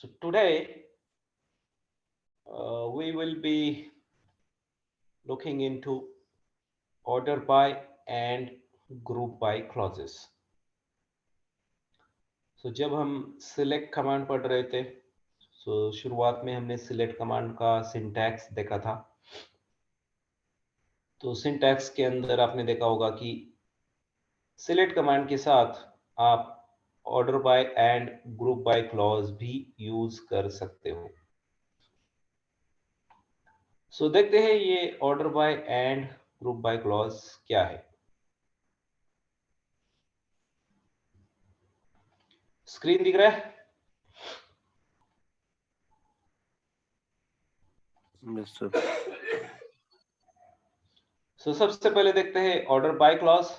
So today we will be looking into order by and group by clauses. So जब हम select command पढ़ रहे थे, शुरुआत में हमने select कमांड का सिंटैक्स देखा था। तो सिंटैक्स के अंदर आपने देखा होगा कि select कमांड के साथ आप order by and group by clause भी यूज कर सकते हो। सो देखते हैं ये order by and group by clause क्या है। स्क्रीन दिख रहा है? Yes sir. सो सबसे पहले देखते हैं order by clause.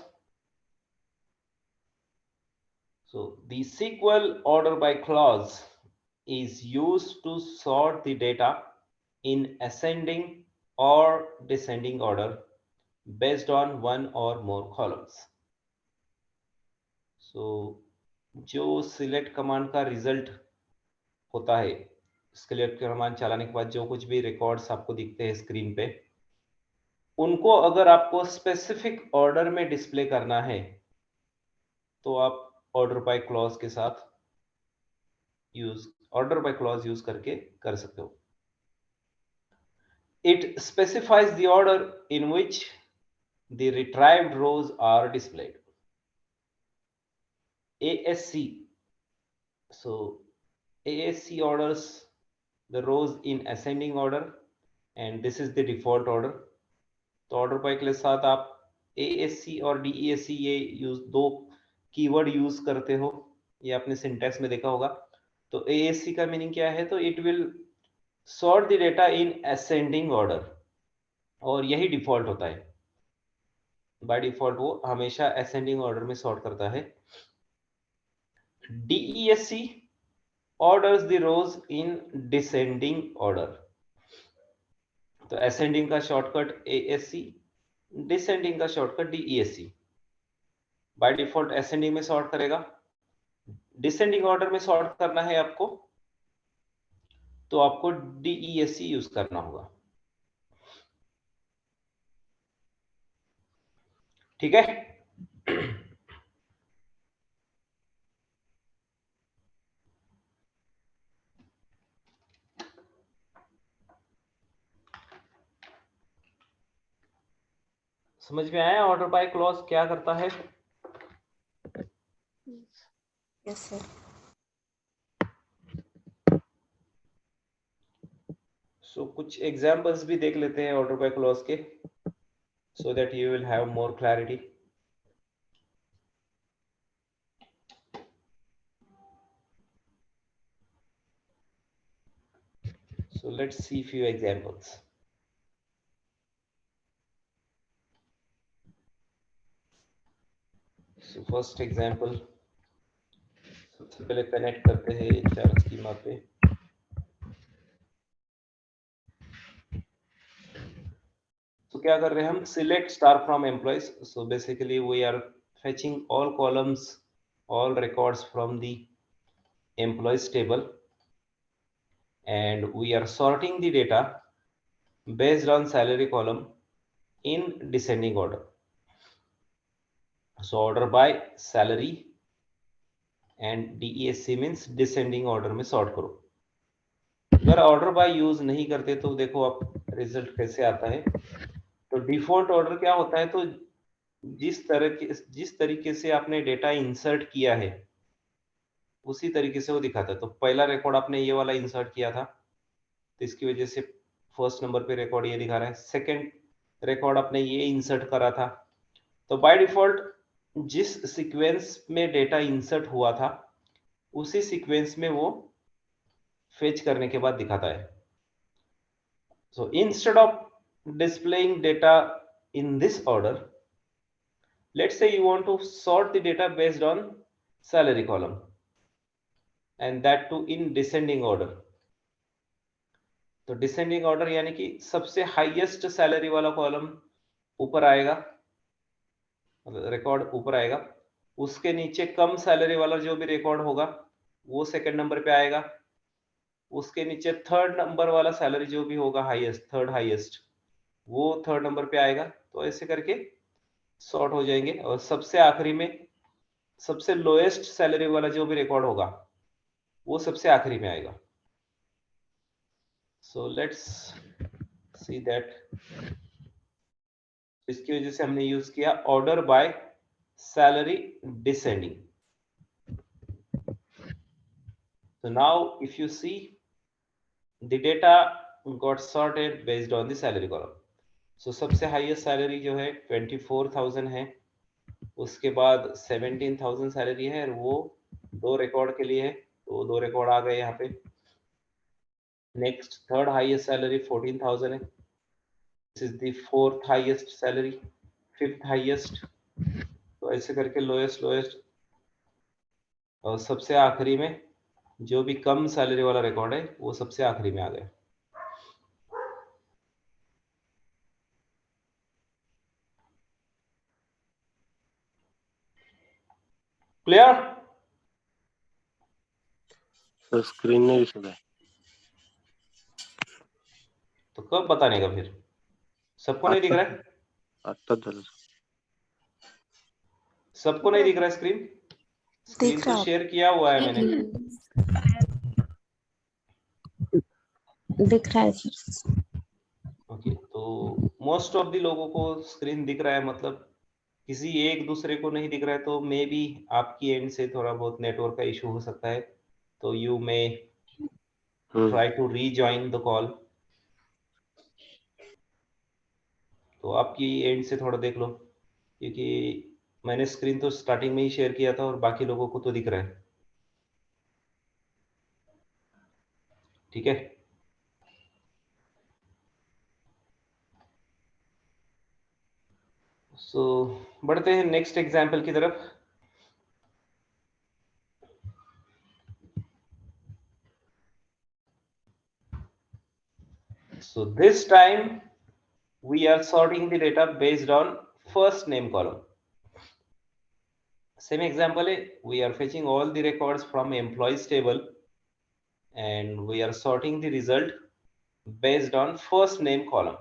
So the SQL order by clause is used to sort the data in ascending or descending order based on one or more columns. So जो select command का result होता है, select command चलाने के बाद जो कुछ भी रिकॉर्ड्स आपको दिखते हैं स्क्रीन पे, उनको अगर आपको स्पेसिफिक ऑर्डर में डिस्प्ले करना है तो आप ऑर्डर बाय क्लॉज के साथ ऑर्डर बाय क्लॉज यूज करके कर सकते हो। It specifies the order in which the retrieved rows are displayed. ASC. So ASC orders the rows in ascending order and this is the default order. तो order bye के साथ आप ASC और DESC ये दो कीवर्ड यूज करते हो, ये आपने सिंटैक्स में देखा होगा। तो ASC का मीनिंग क्या है? तो it will sort the data in ascending order, और यही डिफॉल्ट होता है। बाय डिफॉल्ट वो हमेशा असेंडिंग ऑर्डर में सॉर्ट करता है। DESC orders the rows in descending order. तो असेंडिंग का शॉर्टकट ASC, डिसेंडिंग का shortcut DESC। By default ascending में सॉर्ट करेगा। डिसेंडिंग ऑर्डर में सॉर्ट करना है आपको तो आपको DESC यूज करना होगा। ठीक है? समझ में आया ऑर्डर बाय क्लॉज क्या करता है? Yes sir. सो कुछ एग्जांपल्स भी देख लेते हैं ऑर्डर बाय क्लॉज के, so that you will have more clarity. So let's see few examples. So first example, सबसे पहले कनेक्ट करते हैं चार स्कीमा पे। तो क्या कर रहे हैं हम? Select star from employees. So basically we are fetching all columns, all records from the employees table, and we are sorting the data based on salary column in descending order. So order by salary and DESC means descending order में sort करो। अगर order by use नहीं करते तो देखो आप result कैसे आता है। तो डिफॉल्ट ऑर्डर क्या होता है? तो जिस तरीके से आपने डेटा इंसर्ट किया है उसी तरीके से वो दिखाता है। तो पहला रिकॉर्ड आपने ये वाला इंसर्ट किया था तो इसकी वजह से फर्स्ट नंबर पे रिकॉर्ड ये दिखा रहा है। सेकंड रिकॉर्ड आपने ये इंसर्ट करा था, तो बाय डिफॉल्ट जिस सीक्वेंस में डेटा इंसर्ट हुआ था उसी सीक्वेंस में वो फेच करने के बाद दिखाता है। So instead of displaying data in this order, let's say you want to sort the data based on salary column and that too in descending order. तो डिसेंडिंग ऑर्डर यानी कि सबसे हाईएस्ट सैलरी वाला कॉलम ऊपर आएगा, record ऊपर आएगा, उसके नीचे कम सैलरी वाला जो भी रिकॉर्ड होगा वो सेकंड नंबर पे आएगा, उसके नीचे थर्ड नंबर वाला सैलरी जो भी होगा हाईएस्ट, थर्ड हाईएस्ट, वो थर्ड नंबर पे आएगा। तो ऐसे करके सॉर्ट हो जाएंगे और सबसे आखिरी में सबसे लोएस्ट सैलरी वाला जो भी रिकॉर्ड होगा वो सबसे आखिरी में आएगा। सो लेट्स सी दैट, इसकी वजह से हमने यूज किया order by salary descending. So now if you see the data got sorted based on the salary column. So सबसे हाईएस्ट सैलरी जो है 24,000 है, उसके बाद 17,000 सैलरी है और वो दो रिकॉर्ड के लिए है, तो दो रिकॉर्ड आ गए यहाँ पे। नेक्स्ट थर्ड हाईएस्ट सैलरी 14,000 है, this is the fourth highest salary, fifth highest, तो ऐसे करके लोएस्ट लोएस्ट और सबसे आखिरी में जो भी कम सैलरी वाला रिकॉर्ड है वो सबसे आखिरी में आ गया। क्लियर? सर स्क्रीन नहीं दिख रहा है। तो कब बताने का फिर? सबको नहीं दिख रहा है? आता झालं सबको नहीं दिख रहा है स्क्रीन? स्क्रीन दिख तो रहा शेयर किया हुआ है मैंने। दिख रहा है सर। ओके, तो मोस्ट ऑफ द लोगों को स्क्रीन दिख रहा है, मतलब किसी एक दूसरे को नहीं दिख रहा है, तो मे बी आपकी एंड से थोड़ा बहुत नेटवर्क का इशू हो सकता है, तो you may try to rejoin the call. तो आपकी एंड से थोड़ा देख लो, क्योंकि मैंने स्क्रीन तो स्टार्टिंग में ही शेयर किया था और बाकी लोगों को तो दिख रहा है। ठीक है, सो बढ़ते हैं नेक्स्ट एग्जाम्पल की तरफ। So this time we are sorting the data based on first name column. Same example, we are fetching all the records from employees table and we are sorting the result based on first name column.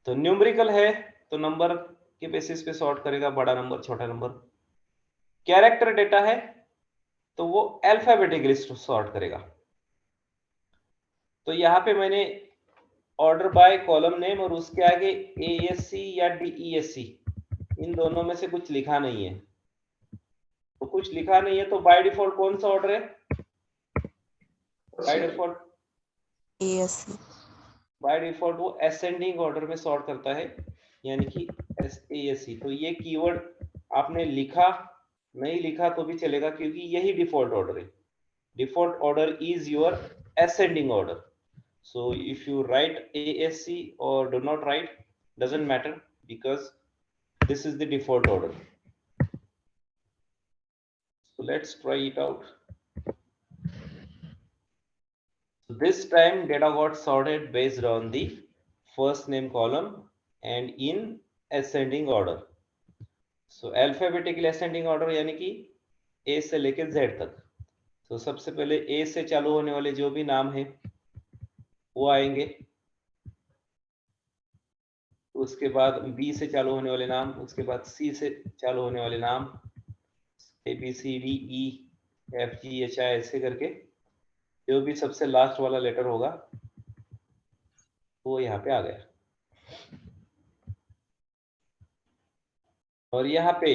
तो numerical है तो number के basis पे sort करेगा, बड़ा number छोटा number. Character data है तो वो अल्फाबेटिकली सॉर्ट करेगा। तो यहाँ पे मैंने ऑर्डर बाय कॉलम नेम और उसके आगे ASC या DESC, इन दोनों में से कुछ लिखा नहीं है। तो कुछ लिखा नहीं है तो बाय डिफॉल्ट कौन सा ऑर्डर है? By default ASC। By default वो असेंडिंग ऑर्डर में सॉर्ट करता है, यानी कि ASC। तो ये कीवर्ड आपने लिखा नहीं लिखा तो भी चलेगा, क्योंकि यही डिफॉल्ट ऑर्डर है। Default order is your ascending order. So if you write ASC or do not write, doesn't matter, because this is the default order. So let's try it out. So this time data got sorted based on the first name column and in ascending order. So alphabetically ascending order यानी कि A से लेके Z तक। तो सबसे पहले A से चालू होने वाले जो भी नाम है वो आएंगे, उसके बाद B से चालू होने वाले नाम, उसके बाद C से चालू होने वाले नाम, ABCDEFGHI ऐसे करके जो भी सबसे लास्ट वाला लेटर होगा वो यहाँ पे आ गया। और यहाँ पे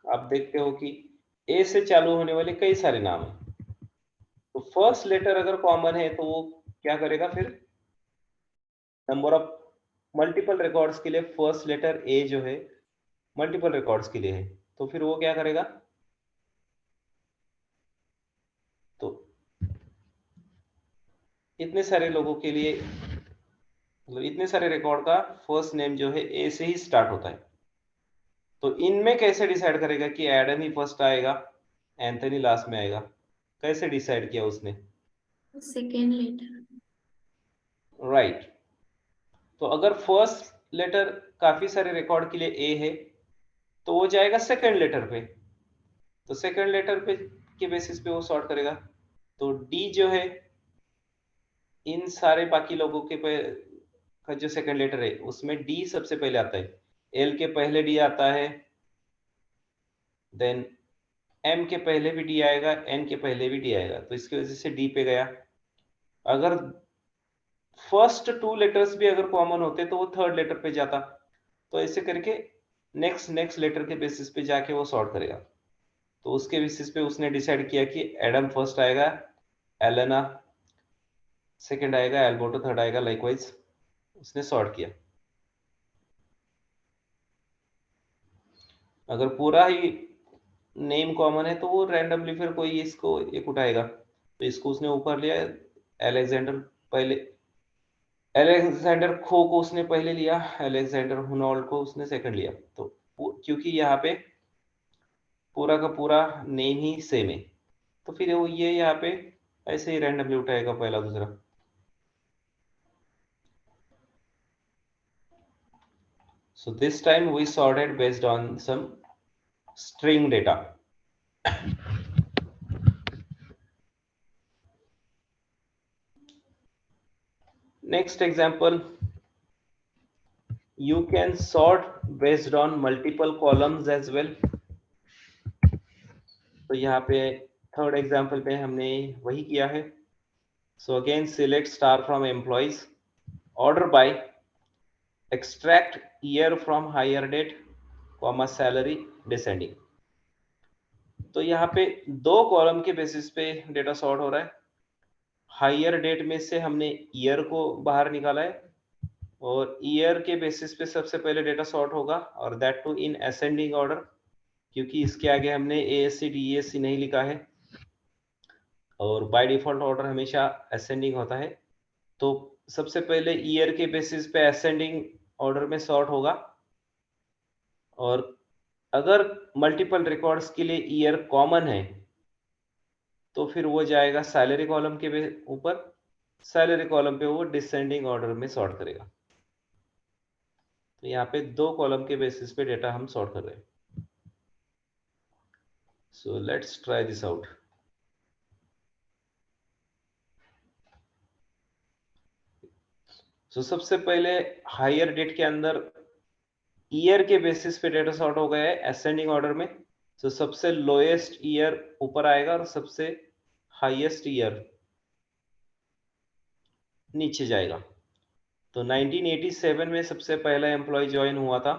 आप देखते हो कि A से चालू होने वाले कई सारे नाम हैं, तो फर्स्ट लेटर अगर कॉमन है तो वो क्या करेगा, फिर नंबर ऑफ मल्टीपल रिकॉर्ड्स के लिए फर्स्ट लेटर A जो है मल्टीपल रिकॉर्ड्स के लिए है, तो फिर वो क्या करेगा, तो इतने सारे लोगों के लिए, मतलब इतने सारे रिकॉर्ड का फर्स्ट नेम जो है A से ही स्टार्ट होता है। तो इनमें कैसे डिसाइड करेगा कि एडम ही फर्स्ट आएगा एंथनी लास्ट में आएगा? कैसे डिसाइड किया उसने? Second letter. राइट। तो अगर फर्स्ट लेटर काफी सारे रिकॉर्ड के लिए A है तो वो जाएगा सेकंड लेटर पे, तो सेकंड लेटर पे के बेसिस पे वो सॉर्ट करेगा। तो डी जो है इन सारे बाकी लोगों के का जो सेकंड लेटर है उसमें डी सबसे पहले आता है, एल के पहले डी आता है, देन एम के पहले भी डी आएगा, एन के पहले भी डी आएगा, तो इसकी वजह से डी पे गया। अगर फर्स्ट 2 लेटर्स भी अगर कॉमन होते तो वो थर्ड लेटर पे जाता, तो ऐसे करके नेक्स्ट लेटर के बेसिस पे जाके वो सॉर्ट करेगा। तो उसके बेसिस पे उसने डिसाइड किया कि एडम फर्स्ट आएगा, एलेना सेकंड आएगा, एल्बर्टो थर्ड आएगा, लाइकवाइज उसने सॉर्ट किया। अगर पूरा ही नेम कॉमन है तो वो रैंडमली फिर कोई इसको एक उठाएगा, तो इसको उसने ऊपर लिया, अलेक्जेंडर पहले, अलेक्जेंडर खो को उसने पहले लिया, अलेक्जेंडर हुनोल्ड को उसने सेकंड लिया। तो क्योंकि यहाँ पे पूरा का पूरा नेम ही सेम है, तो फिर वो ये यहाँ पे ऐसे ही रैंडमली उठाएगा पहला दूसरा। So this time we sorted based on some string data. Next example, you can sort based on multiple columns as well. तो यहाँ पे थर्ड एग्जाम्पल पे हमने वही किया है। So again select star from employees, order by, extract year from hire date, comma salary descending। तो यहाँ पे 2 कॉलम के बेसिस पे डेटा सॉर्ट हो रहा है। हायर डेट में से हमने ईयर को बाहर निकाला है, और ईयर के बेसिस पे सबसे पहले डेटा सॉर्ट होगा, और that too in ascending order, क्योंकि इसके आगे हमने एएससी डीएससी नहीं लिखा है, और बाय डिफॉल्ट ऑर्डर हमेशा असेंडिंग होता है। तो सबसे पहले ईयर के बेसिस पे असेंडिंग ऑर्डर में सॉर्ट होगा, और अगर मल्टीपल रिकॉर्ड्स के लिए ईयर कॉमन है तो फिर वो जाएगा सैलरी कॉलम के ऊपर, सैलरी कॉलम पे वो डिसेंडिंग ऑर्डर में सॉर्ट करेगा। तो यहाँ पे 2 कॉलम के बेसिस पे डेटा हम सॉर्ट कर रहे हैं। So let's try this out. So सबसे पहले हायर डेट के अंदर ईयर के बेसिस पे डेटा सॉर्ट हो गया है असेंडिंग ऑर्डर में। सो सबसे लोएस्ट ईयर ऊपर आएगा और सबसे हाईएस्ट ईयर नीचे जाएगा। तो 1987 में सबसे पहला एम्प्लॉय ज्वाइन हुआ था,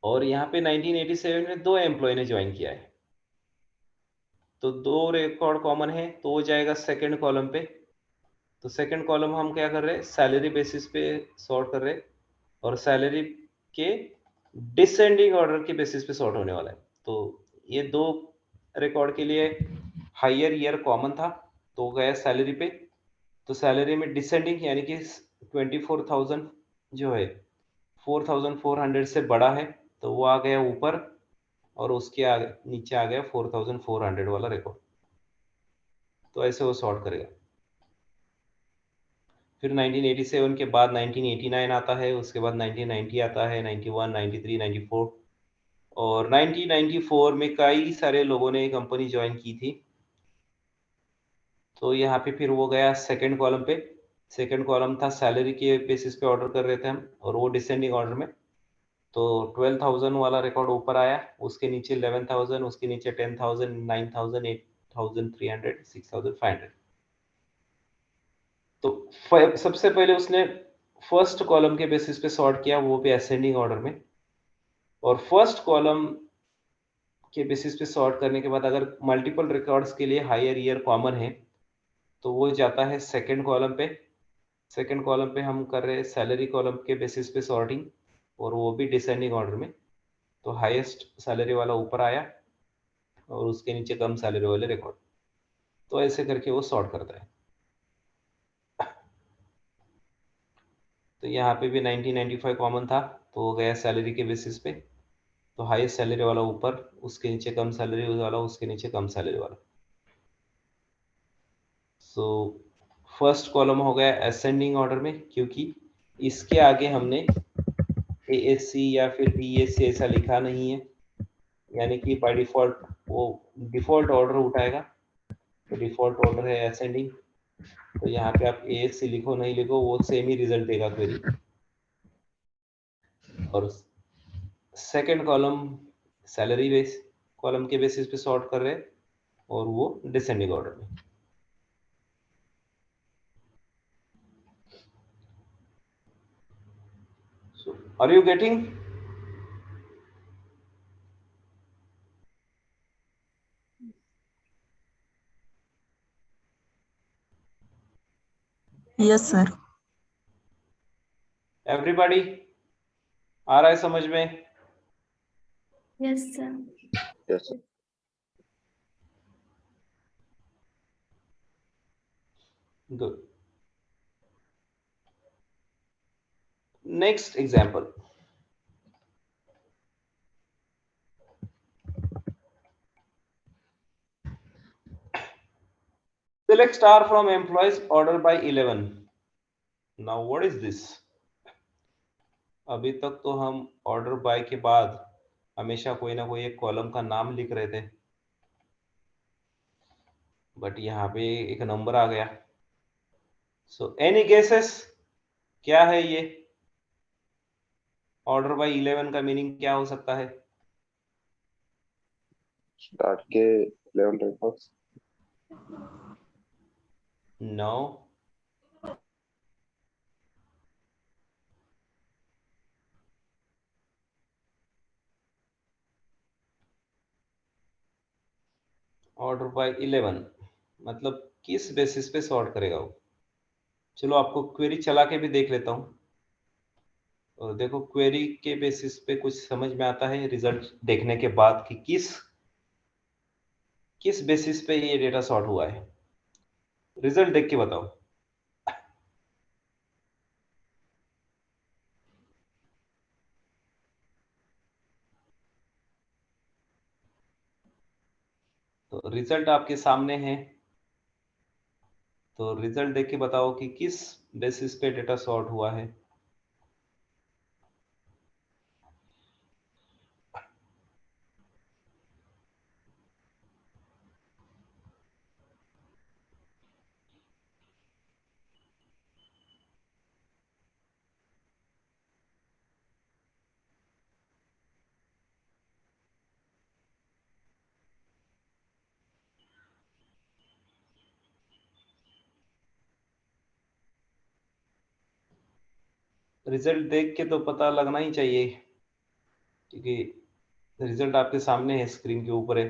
और यहाँ पे 1987 में 2 एम्प्लॉय ने ज्वाइन किया है, तो 2 रिकॉर्ड कॉमन है, तो वो जाएगा सेकंड कॉलम पे। तो सेकंड कॉलम हम क्या कर रहे हैं, सैलरी बेसिस पे सॉर्ट कर रहे हैं, और सैलरी के डिसेंडिंग ऑर्डर के बेसिस पे सॉर्ट होने वाला है। तो ये 2 रिकॉर्ड के लिए हायर ईयर कॉमन था, तो गया सैलरी पे। तो सैलरी में डिसेंडिंग यानी कि 24,000 जो है 4,400 से बड़ा है, तो वो आ गया ऊपर, और उसके आगे नीचे आ गया 4,400 वाला रिकॉर्ड। तो ऐसे वो सॉर्ट करेगा। फिर 1987 के बाद 1989 आता है, उसके बाद 1990 आता है, 91, 93, 94, और 1994 में कई सारे लोगों ने कंपनी ज्वाइन की थी। तो यहाँ पे फिर वो गया सेकंड कॉलम पे। सेकंड कॉलम था सैलरी के बेसिस पे ऑर्डर कर रहे थे हम, और वो डिसेंडिंग ऑर्डर में। तो 12,000 वाला रिकॉर्ड ऊपर आया, उसके नीचे 11,000, उसके नीचे 10,000, 9,000, 8,300, 6,500। तो सबसे पहले उसने फर्स्ट कॉलम के बेसिस पे सॉर्ट किया, वो भी असेंडिंग ऑर्डर में, और फर्स्ट कॉलम के बेसिस पे सॉर्ट करने के बाद अगर मल्टीपल रिकॉर्ड्स के लिए हायर ईयर कॉमन है तो वो जाता है सेकंड कॉलम पे। सेकंड कॉलम पे हम कर रहे हैं सैलरी कॉलम के बेसिस पे सॉर्टिंग, और वो भी डिसेंडिंग ऑर्डर में। तो हाईएस्ट सैलरी वाला ऊपर आया, और उसके नीचे कम सैलरी वाले रिकॉर्ड। तो ऐसे करके वो सॉर्ट करता है। तो यहाँ पे भी 1995 कॉमन था, तो वो गया सैलरी के बेसिस पे। तो हाईएस्ट सैलरी वाला ऊपर, उसके नीचे कम सैलरी वाला, उसके नीचे कम सैलरी वाला। सो फर्स्ट कॉलम हो गया असेंडिंग ऑर्डर में, क्योंकि इसके आगे हमने एएससी या फिर बीएससी ऐसा लिखा नहीं है, यानी कि बाय डिफॉल्ट वो डिफॉल्ट ऑर्डर उठाएगा, तो डिफॉल्ट ऑर्डर है असेंडिंग, तो यहाँ पे आप ASC लिखो नहीं लिखो वो सेम ही रिजल्ट देगा क्वेरी। और second column salary base column के बेसिस पे सॉर्ट कर रहे हैं और वो डिसेंडिंग ऑर्डर में। So, are you getting? Yes, sir. Everybody आ रहा है समझ में? Yes, sir. Yes, sir. Good. Next example. Select star from employees order by 11. Now what is this? अभी तक तो हम ऑर्डर बाय के बाद हमेशा कोई ना कोई एक कॉलम का नाम लिख रहे थे, बट यहाँ पे एक नंबर आ गया। सो एनी गेसेस, क्या है ये? ऑर्डर बाय 11 का मीनिंग क्या हो सकता है? स्टार्ट के 11 रिकॉर्ड्स। नो, ऑर्डर बाय 11 मतलब किस बेसिस पे सॉर्ट करेगा वो? चलो आपको क्वेरी चला के भी देख लेता हूं, और देखो क्वेरी के बेसिस पे कुछ समझ में आता है रिजल्ट देखने के बाद कि किस बेसिस पे ये डेटा सॉर्ट हुआ है। रिजल्ट देख के बताओ। तो रिजल्ट आपके सामने है, तो रिजल्ट देख के बताओ कि किस बेसिस पे डेटा सॉर्ट हुआ है। रिजल्ट देख के तो पता लगना ही चाहिए, क्योंकि रिजल्ट आपके सामने है, स्क्रीन के ऊपर है,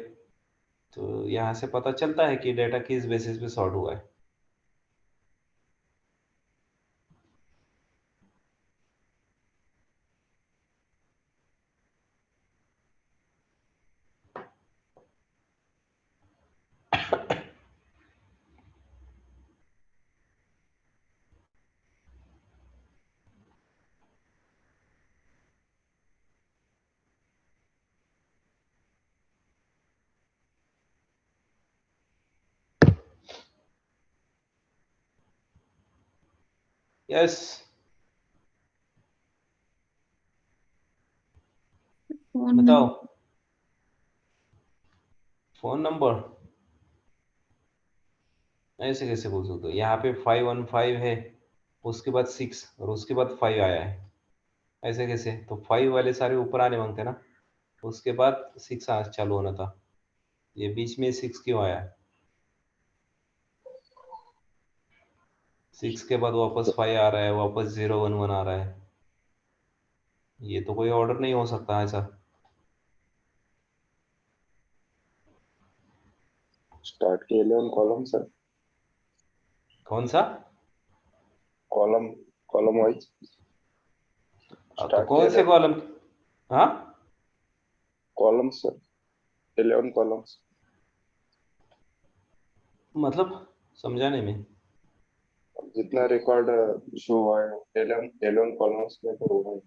तो यहाँ से पता चलता है कि डेटा किस बेसिस पे सॉर्ट हुआ है। यस, Phone बताओ। number. फोन नंबर ऐसे कैसे बोल सकते हो? यहाँ पे 515 है, उसके बाद 6 और उसके बाद 5 आया है, ऐसे कैसे? तो 5 वाले सारे ऊपर आने मांगते ना, उसके बाद 6 चालू होना था, ये बीच में 6 क्यों आया? 6 के बाद वापस 5 आ रहा है, वापस 011 आ रहा है, ये तो कोई ऑर्डर नहीं हो सकता ऐसा। स्टार्ट के 11 कॉलम सर। कौन सा कॉलम कॉलम वाइज। तो स्टार्ट के कौन से 11 कॉलम? हाँ, कॉलम सर, 11 कॉलम्स। मतलब समझा नहीं मैं। जितना रिकॉर्ड शो हुआ है 11 कॉलम्स में तो होगा।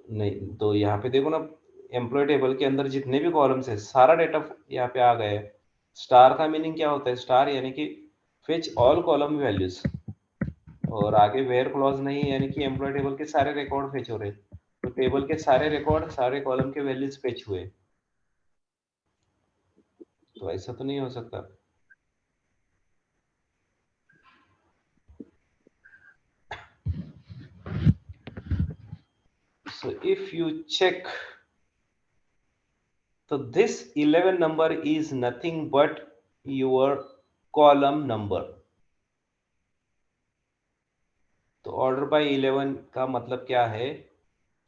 नहीं तो यहाँ पे देखो ना, एम्प्लॉय टेबल के अंदर जितने भी कॉलम्स है सारा डेटा यहाँ पे आ गया है। स्टार का मीनिंग क्या होता है? स्टार यानी कि फिच ऑल कॉलम वैल्यूज, और आगे वेयर क्लॉज नहीं, यानी कि एम्प्लॉय टेबल के सारे रिकॉर्ड फेच हो रहे हैं, तो टेबल के सारे रिकॉर्ड सारे कॉलम के वैल्यूज फेच हुए। तो ऐसा तो नहीं हो सकता। So if you check, so this 11 number is nothing but your column number. तो ऑर्डर बाय 11 का मतलब क्या है?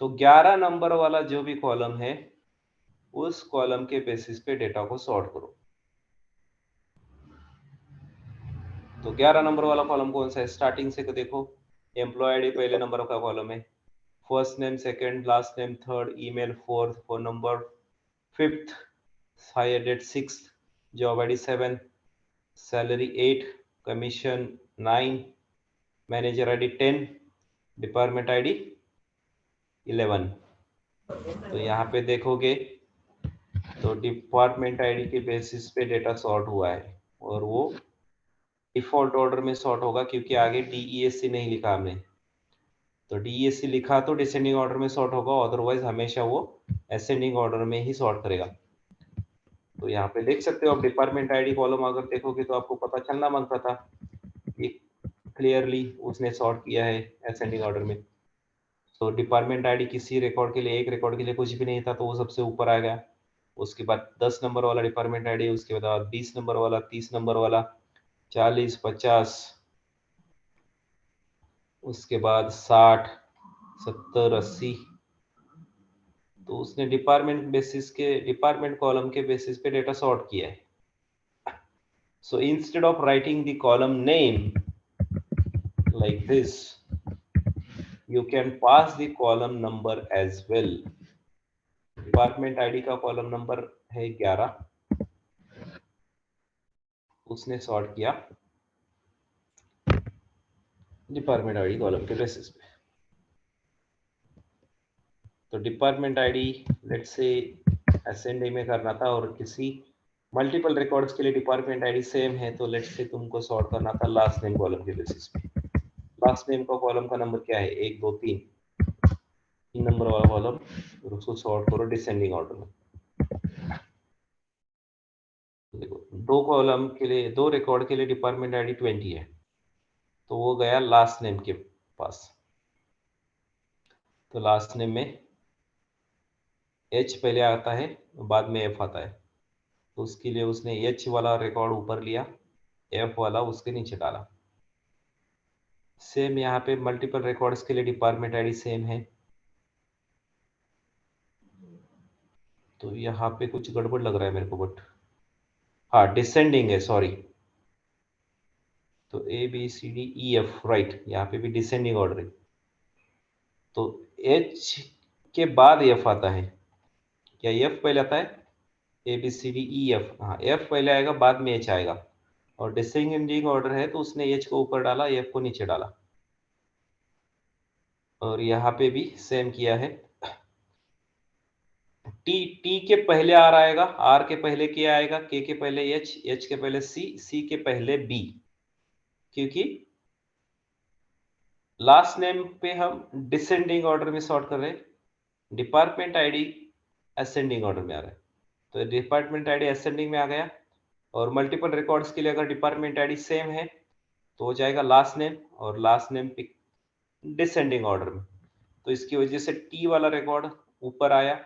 तो 11 नंबर वाला जो भी कॉलम है उस कॉलम के बेसिस पे डेटा को सॉर्ट करो। तो 11 नंबर वाला कॉलम कौन सा है? स्टार्टिंग से देखो, एम्प्लॉय आईडी पहले नंबर का कॉलम है, first name second, last name third, email fourth, phone number fifth, hire date sixth, job ID 7, salary 8, commission 9, manager ID 10, department ID 11। तो यहाँ पे देखोगे तो डिपार्टमेंट आईडी के बेसिस पे डेटा सॉर्ट हुआ है और वो डिफॉल्ट ऑर्डर में सॉर्ट होगा क्योंकि आगे DESC नहीं लिखा हमने। तो DESC लिखा तो डिसेंडिंग ऑर्डर में सॉर्ट होगा, अदरवाइज हमेशा वो असेंडिंग ऑर्डर में ही सॉर्ट करेगा। तो यहाँ पे देख सकते हो आप डिपार्टमेंट आईडी कॉलम अगर देखोगे तो आपको पता चलना बनता था कि क्लियरली उसने सॉर्ट किया है असेंडिंग ऑर्डर में। तो डिपार्टमेंट आईडी किसी रिकॉर्ड के लिए, एक रिकॉर्ड के लिए कुछ भी नहीं था तो वो सबसे ऊपर आ गया। उसके बाद 10 नंबर वाला डिपार्टमेंट आईडी, उसके बाद 20 नंबर वाला, 30 नंबर वाला, 40, 50, उसके बाद 60, 70, 80। तो उसने डिपार्टमेंट बेसिस के, डिपार्टमेंट कॉलम के बेसिस पे डेटा सॉर्ट किया है। So instead of writing the column name like this, you can pass the column number as well. Department ID का कॉलम नंबर है 11, उसने सॉर्ट किया डिपार्टमेंट आईडी कॉलम के बेसिस पे। तो department ID let's say ascending में करना था और किसी मल्टीपल रिकॉर्ड्स के लिए डिपार्टमेंट आईडी सेम है, तो लेट्स से तुमको सॉर्ट करना था लास्ट नेम कॉलम के बेसिस पे। लास्ट नेम का कॉलम का नंबर क्या है? 1 2 3, 3 नंबर वाला कॉलम, और उसको सॉर्ट करो डिसेंडिंग ऑर्डर में। देखो दो कॉलम के लिए, दो रिकॉर्ड के लिए डिपार्टमेंट आईडी 20 है, तो वो गया लास्ट नेम के पास। तो लास्ट नेम में H पहले आता है, बाद में F आता है, तो उसके लिए उसने H वाला रिकॉर्ड ऊपर लिया, F वाला उसके नीचे डाला। सेम यहाँ पे मल्टीपल रिकॉर्ड्स के लिए डिपार्टमेंट आईडी सेम है, तो यहाँ पे कुछ गड़बड़ लग रहा है मेरे को, बट हाँ डिसेंडिंग है, सॉरी। तो ABCDEF राइट, यहाँ पे भी डिसेंडिंग ऑर्डर है। तो H के बाद F आता है, क्या F पहले आता है? ABCDEF, हाँ F पहले आएगा, बाद में H आएगा। और डिसेंडिंग ऑर्डर है तो उसने H को ऊपर डाला, F को नीचे डाला। और यहाँ पे भी सेम किया है। T के पहले R आएगा, R के पहले K आएगा, K के पहले H, H के पहले C, C के पहले B, क्योंकि लास्ट नेम पे हम डिसेंडिंग ऑर्डर में सॉर्ट कर रहे हैं, डिपार्टमेंट आईडी असेंडिंग ऑर्डर में आ रहा है। तो डिपार्टमेंट आईडी असेंडिंग में आ गया, और मल्टीपल रिकॉर्ड्स के लिए अगर डिपार्टमेंट आईडी सेम है तो हो जाएगा लास्ट नेम, और लास्ट नेम पे डिसेंडिंग ऑर्डर में। तो इसकी वजह से T वाला रिकॉर्ड ऊपर आया,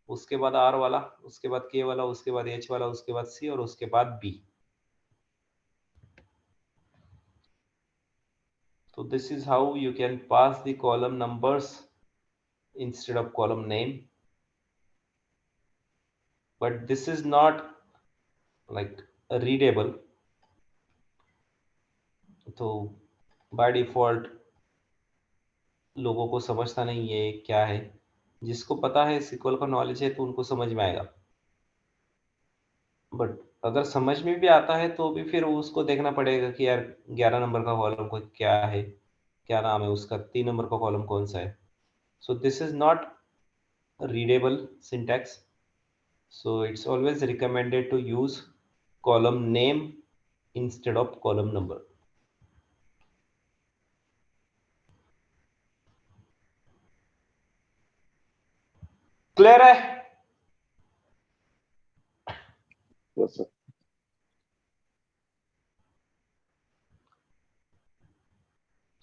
उसके बाद R वाला, उसके बाद K वाला, उसके बाद H वाला, उसके बाद C, और उसके बाद B। So this is how you can pass the column numbers instead of column name, but this is not like readable, तो बाय डिफॉल्ट लोगों को समझता नहीं है क्या है। जिसको पता है SQL का नॉलेज है तो उनको समझ में आएगा, बट अगर समझ में भी आता है तो भी फिर उसको देखना पड़ेगा कि यार 11 नंबर का कॉलम को क्या है, क्या नाम है उसका, 3 नंबर का कॉलम कौन सा है। So this is not readable syntax, so it's always recommended to use column name instead of column number. Clear है? Yes, sir.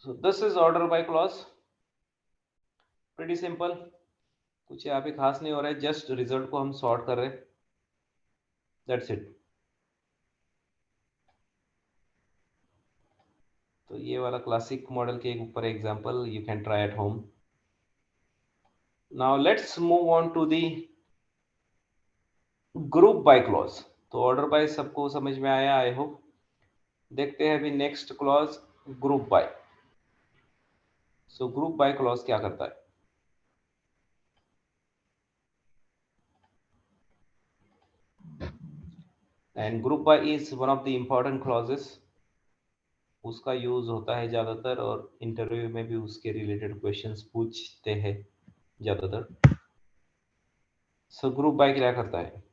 So this is order by clause. Pretty simple. कुछ यहाँ पे खास नहीं हो रहा है, जस्ट रिजल्ट को हम सॉर्ट कर रहे हैं, दैट्स इट। तो ये वाला क्लासिक मॉडल के ऊपर example you can try at home. Now let's move on to the group by clause. तो ऑर्डर बाय सबको समझ में आया आई होप। देखते हैं अभी next clause group by. So group by clause क्या करता है? And group by is one of the important clauses. उसका यूज होता है ज्यादातर और इंटरव्यू में भी उसके रिलेटेड क्वेश्चंस पूछते हैं ज्यादातर। सो ग्रुप बाय क्या करता है?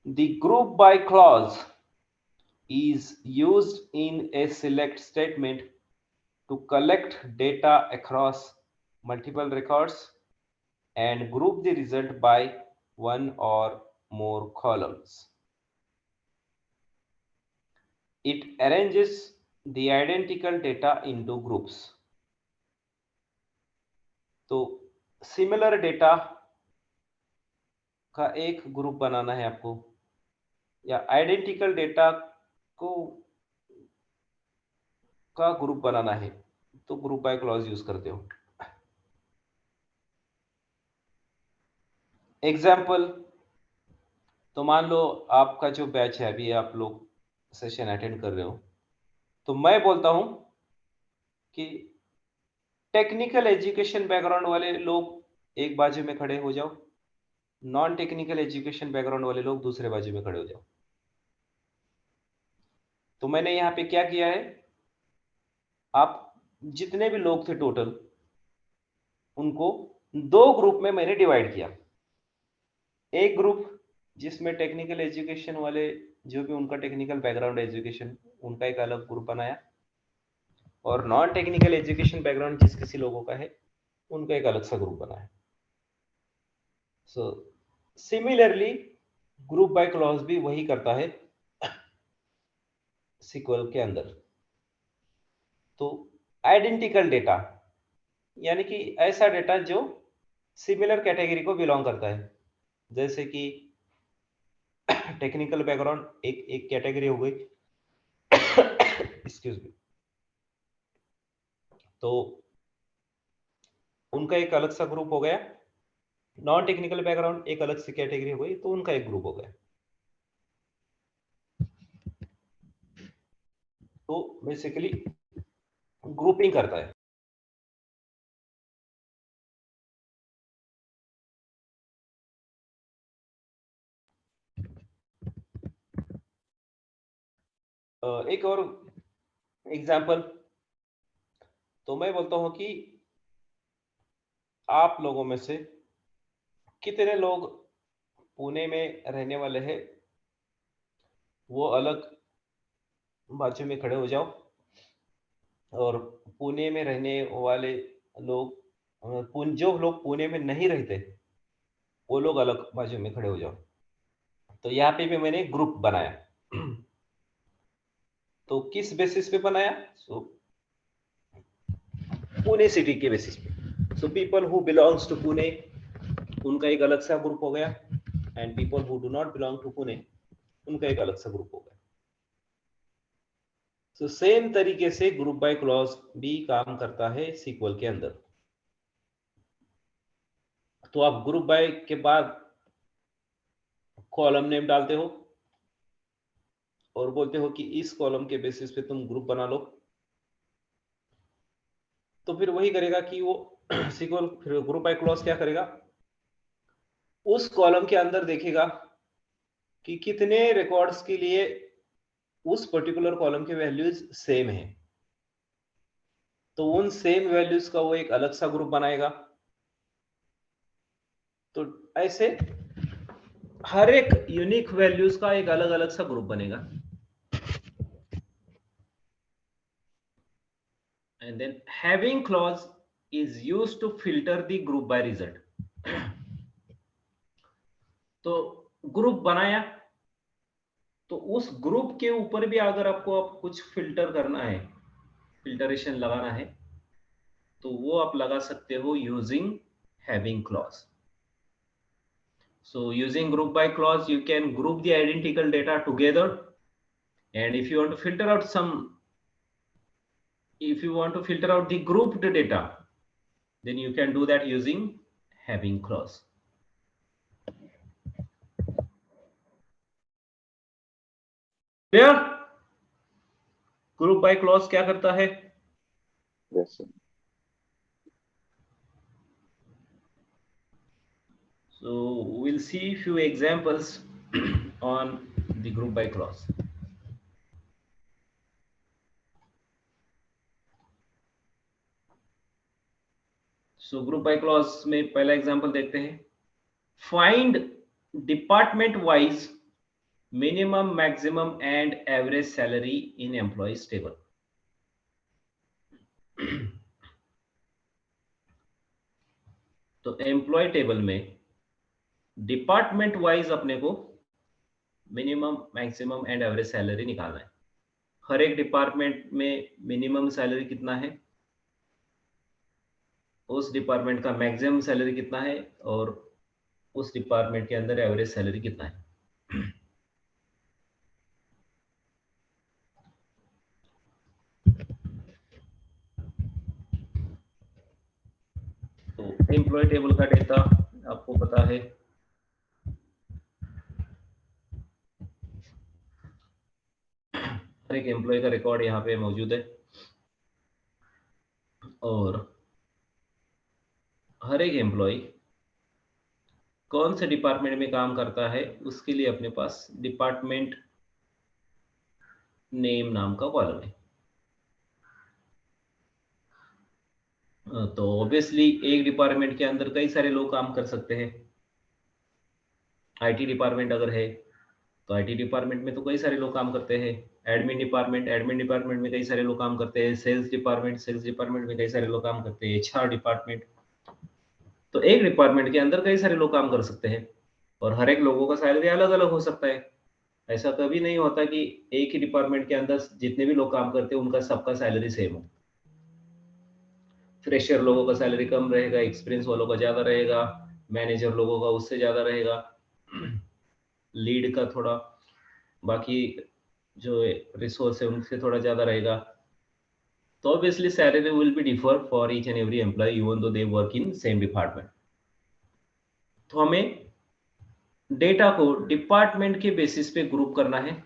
The group by clause is used in a select statement to collect data across multiple records and group the result by one or more columns. It arranges the identical data into groups. तो similar data का एक group बनाना है आपको, या identical data को का group बनाना है, तो ग्रुप बाय क्लॉज यूज करते हो। एग्जाम्पल, तो मान लो आपका जो बैच है, अभी आप लोग सेशन अटेंड कर रहे हो, तो मैं बोलता हूं कि टेक्निकल एजुकेशन बैकग्राउंड वाले लोग एक बाजू में खड़े हो जाओ, नॉन टेक्निकल एजुकेशन बैकग्राउंड वाले लोग दूसरे बाजू में खड़े हो जाओ। तो मैंने यहाँ पे क्या किया है, आप जितने भी लोग थे टोटल, उनको दो ग्रुप में मैंने डिवाइड किया। एक ग्रुप जिसमें टेक्निकल एजुकेशन वाले, जो भी उनका टेक्निकल बैकग्राउंड एजुकेशन, उनका एक अलग ग्रुप बनाया, और नॉन टेक्निकल एजुकेशन बैकग्राउंड जिस किसी लोगों का है, उनका एक अलग सा ग्रुप बनाया। So similarly group by clause भी वही करता है सीक्वल के अंदर। तो आइडेंटिकल डेटा यानी कि ऐसा डेटा जो सिमिलर कैटेगरी को बिलोंग करता है, जैसे कि टेक्निकल बैकग्राउंड एक कैटेगरी हो गई एक्सक्यूज मी, तो उनका एक अलग सा ग्रुप हो गया। नॉन टेक्निकल बैकग्राउंड एक अलग सी कैटेगरी हो गई, तो उनका एक ग्रुप हो गया। तो बेसिकली ग्रुपिंग करता है। एक और एग्जाम्पल, तो मैं बोलता हूं कि आप लोगों में से कितने लोग पुणे में रहने वाले हैं, वो अलग बाजू में खड़े हो जाओ, और पुणे में रहने वाले लोग, जो लोग पुणे में नहीं रहते, वो लोग अलग बाजू में खड़े हो जाओ। तो यहाँ पे भी मैंने ग्रुप बनाया। तो किस बेसिस पे बनाया? सो पुणे सिटी के बेसिस पे। So people who belongs to Pune, उनका एक अलग सा ग्रुप हो गया, and people who do not belong to Pune, उनका एक अलग सा ग्रुप हो गया। सो सेम तरीके से ग्रुप बाय क्लॉज भी काम करता है सीक्वल के अंदर। तो आप ग्रुप बाय के बाद कॉलम नेम डालते हो और बोलते हो कि इस कॉलम के बेसिस पे तुम ग्रुप बना लो। तो फिर वही करेगा कि वो सीक्वल, फिर ग्रुप बाय क्लॉज क्या करेगा, उस कॉलम के अंदर देखेगा कि कितने रिकॉर्ड्स के लिए उस पर्टिकुलर कॉलम के वैल्यूज सेम है, तो उन सेम वैल्यूज का वो एक अलग सा ग्रुप बनाएगा। तो ऐसे हर एक यूनिक वैल्यूज का एक अलग अलग सा ग्रुप बनेगा। And then having clause is used to filter the group by result. तो ग्रुप बनाया, तो उस ग्रुप के ऊपर भी अगर आपको कुछ फिल्टर करना है, फिल्टरेशन लगाना है तो वो आप लगा सकते हो using having clause. So using group by clause, you can group the identical data together, and if you want to filter out the grouped data, then you can do that using having clause. Clear? Group by clause क्या करता है? Yes, sir. So we'll see few examples on the group by clause. So group by clause में पहला example देखते हैं. Find department wise minimum, maximum and average salary in employees table. तो employ table में department wise अपने को minimum, maximum and average salary निकालना है. हर एक डिपार्टमेंट में मिनिमम सैलरी कितना है, उस डिपार्टमेंट का मैक्सिमम सैलरी कितना है और उस डिपार्टमेंट के अंदर एवरेज सैलरी कितना है. तो एम्प्लॉय टेबल का डेटा आपको पता है. हर एक एम्प्लॉय का रिकॉर्ड यहाँ पे मौजूद है और हर एक एम्प्लॉय कौन से डिपार्टमेंट में काम करता है उसके लिए अपने पास डिपार्टमेंट नेम नाम का कॉलम है. तो ऑब्वियसली एक डिपार्टमेंट के अंदर कई सारे लोग काम कर सकते हैं. आईटी डिपार्टमेंट अगर है तो आईटी डिपार्टमेंट में तो कई सारे लोग काम करते हैं. एडमिन डिपार्टमेंट में कई सारे लोग काम करते हैं. सेल्स डिपार्टमेंट में कई सारे लोग काम करते हैं. एचआर डिपार्टमेंट, तो एक डिपार्टमेंट के अंदर कई सारे लोग काम कर सकते हैं और हर एक लोगों का सैलरी अलग अलग हो सकता है. ऐसा कभी नहीं होता कि एक ही डिपार्टमेंट के अंदर जितने भी लोग काम करते हैं उनका सबका सैलरी सेम हो. फ्रेशर लोगों का सैलरी कम रहेगा, एक्सपीरियंस वालों का ज्यादा रहेगा, मैनेजर लोगों का उससे ज्यादा रहेगा, लीड का थोड़ा, बाकी जो रिसोर्स है उनसे थोड़ा ज्यादा रहेगा. तो obviously salary will be differ for each and every employee even though they work in same department. तो हमें डेटा को डिपार्टमेंट के बेसिस पे ग्रुप करना है.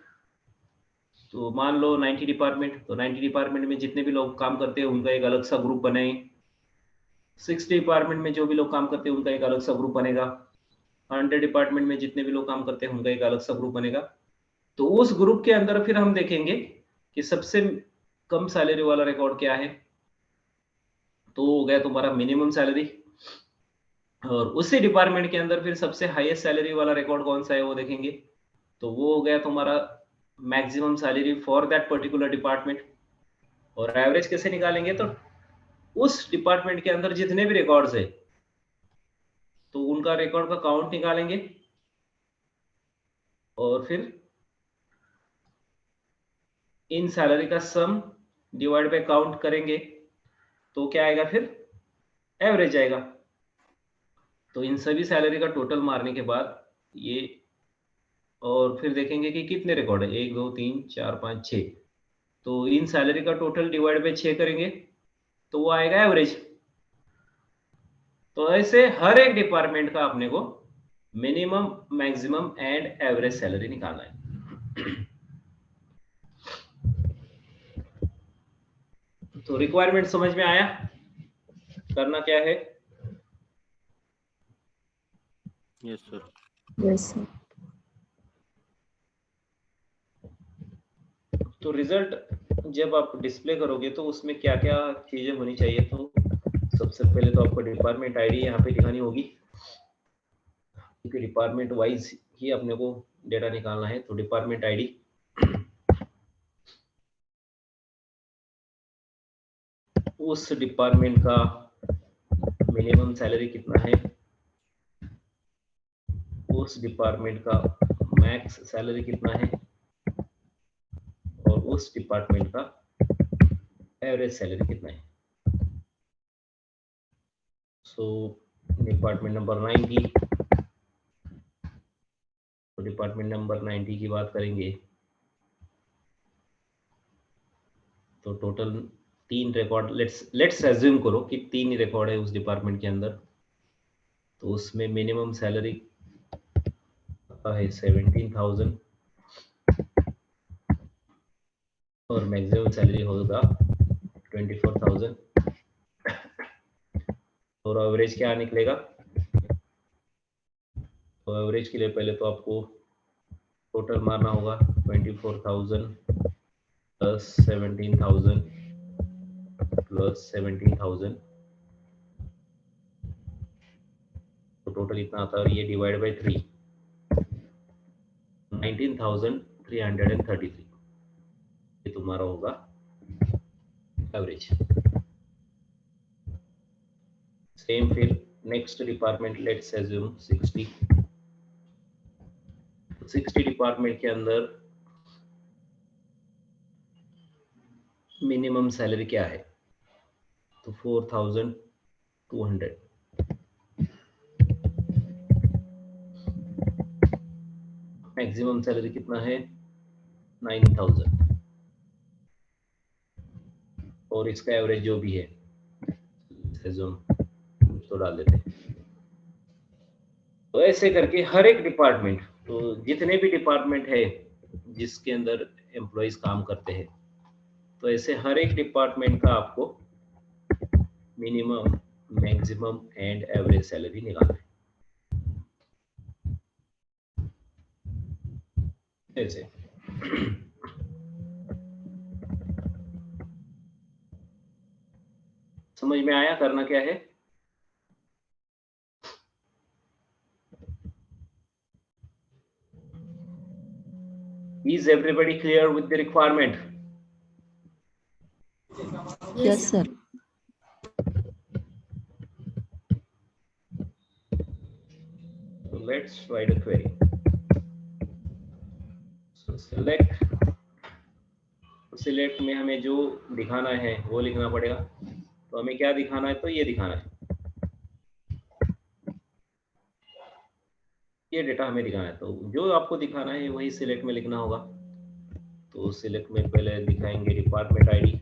तो मान लो 90 डिपार्टमेंट, तो 90 डिपार्टमेंट में जितने भी लोग काम करते हैं उनका एक अलग सा ग्रुप बनाए. 60 डिपार्टमेंट में जो भी लोग काम करते हैं उनका एक अलग सा ग्रुप बनेगा. 100 डिपार्टमेंट में जितने भी लोग काम करते हैं उनका एक अलग सा ग्रुप बनेगा. तो उस ग्रुप के अंदर फिर हम देखेंगे कि सबसे कम सैलरी वाला रिकॉर्ड क्या है. तो हो गया तुम्हारा मिनिमम सैलरी. और उसी डिपार्टमेंट के अंदर फिर सबसे हाईएस्ट सैलरी वाला रिकॉर्ड कौन सा है वो देखेंगे. तो वो हो गया तुम्हारा maximum salary for that particular department. और एवरेज कैसे निकालेंगे, तो उस डिपार्टमेंट के अंदर जितने भी रिकॉर्ड्स है तो उनका रिकॉर्ड का काउंट निकालेंगे और फिर इन सैलरी का सम डिवाइड बाय काउंट करेंगे तो क्या आएगा, फिर एवरेज आएगा. तो इन सभी सैलरी का टोटल मारने के बाद ये, और फिर देखेंगे कि कितने रिकॉर्ड है, 1 2 3 4 5 6. तो इन सैलरी का टोटल डिवाइड बाय 6 करेंगे तो वो आएगा एवरेज. तो ऐसे हर एक डिपार्टमेंट का अपने को minimum, maximum and average salary निकालना है. तो रिक्वायरमेंट समझ में आया, करना क्या है. Yes sir. Yes, sir. तो रिजल्ट जब आप डिस्प्ले करोगे तो उसमें क्या क्या चीजें होनी चाहिए. तो सबसे पहले तो आपको डिपार्टमेंट आईडी यहाँ पे दिखानी होगी क्योंकि डिपार्टमेंट वाइज ही अपने को डेटा निकालना है. तो डिपार्टमेंट आईडी, उस डिपार्टमेंट का मिनिमम सैलरी कितना है, उस डिपार्टमेंट का मैक्स सैलरी कितना है और उस डिपार्टमेंट का एवरेज सैलरी कितना है। सो डिपार्टमेंट नंबर 90, तो डिपार्टमेंट नंबर 90 की बात करेंगे तो टोटल 3 रिकॉर्ड, लेट्स एज्यूम करो कि 3 ही रिकॉर्ड है उस डिपार्टमेंट के अंदर। तो उसमें मिनिमम सैलरी है 17,000 और मैक्सिमम सैलरी होगा 24,000। और एवरेज क्या निकलेगा। तो एवरेज के लिए पहले तो आपको टोटल मारना होगा 24,000 प्लस 17,000 प्लस 17,000, तो टोटल इतना आता है। और ये डिवाइड बाई 3, 19,333, ये तुम्हारा होगा एवरेज। सेम फिर next department, let's assume 60। 60 department के अंदर मिनिमम सैलरी क्या है, तो 4,200। मैक्सिमम सैलरी कितना है 9,000 और इसका एवरेज जो भी है तो डाल देते हैं। तो ऐसे करके हर एक डिपार्टमेंट, तो जितने भी डिपार्टमेंट है जिसके अंदर एम्प्लॉइज काम करते हैं, तो ऐसे हर एक डिपार्टमेंट का आपको minimum, maximum and average salary निकालना है। ऐसे समझ में आया करना क्या है। Is everybody clear with the requirement? Yes, sir. So let's write a query. So select में हमें जो दिखाना है वो लिखना पड़ेगा। तो हमें क्या दिखाना है, तो ये दिखाना है, ये डेटा हमें दिखाना है। तो जो आपको दिखाना है वही सिलेक्ट में लिखना होगा। तो सिलेक्ट में पहले दिखाएंगे डिपार्टमेंट आईडी,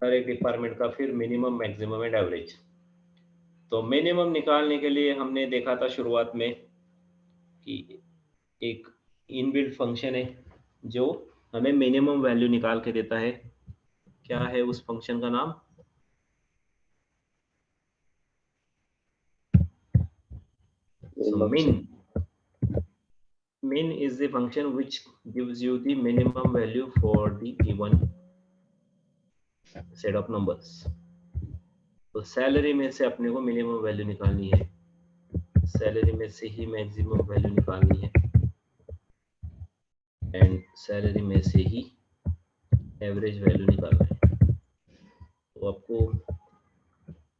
हर एक डिपार्टमेंट का, फिर मिनिमम, मैक्सिमम एंड एवरेज। तो मिनिमम निकालने के लिए हमने देखा था शुरुआत में कि एक इनबिल्ट फंक्शन है जो हमें मिनिमम वैल्यू निकाल के देता है। क्या है उस फंक्शन का नाम, so min is the function which gives you the minimum value for the given set of numbers। तो सैलरी में से अपने को मिनिमम वैल्यू निकालनी है, सैलरी में से ही मैक्सिमम वैल्यू निकालनी है, एंड सैलरी में से ही एवरेज वैल्यू निकालना है। तो आपको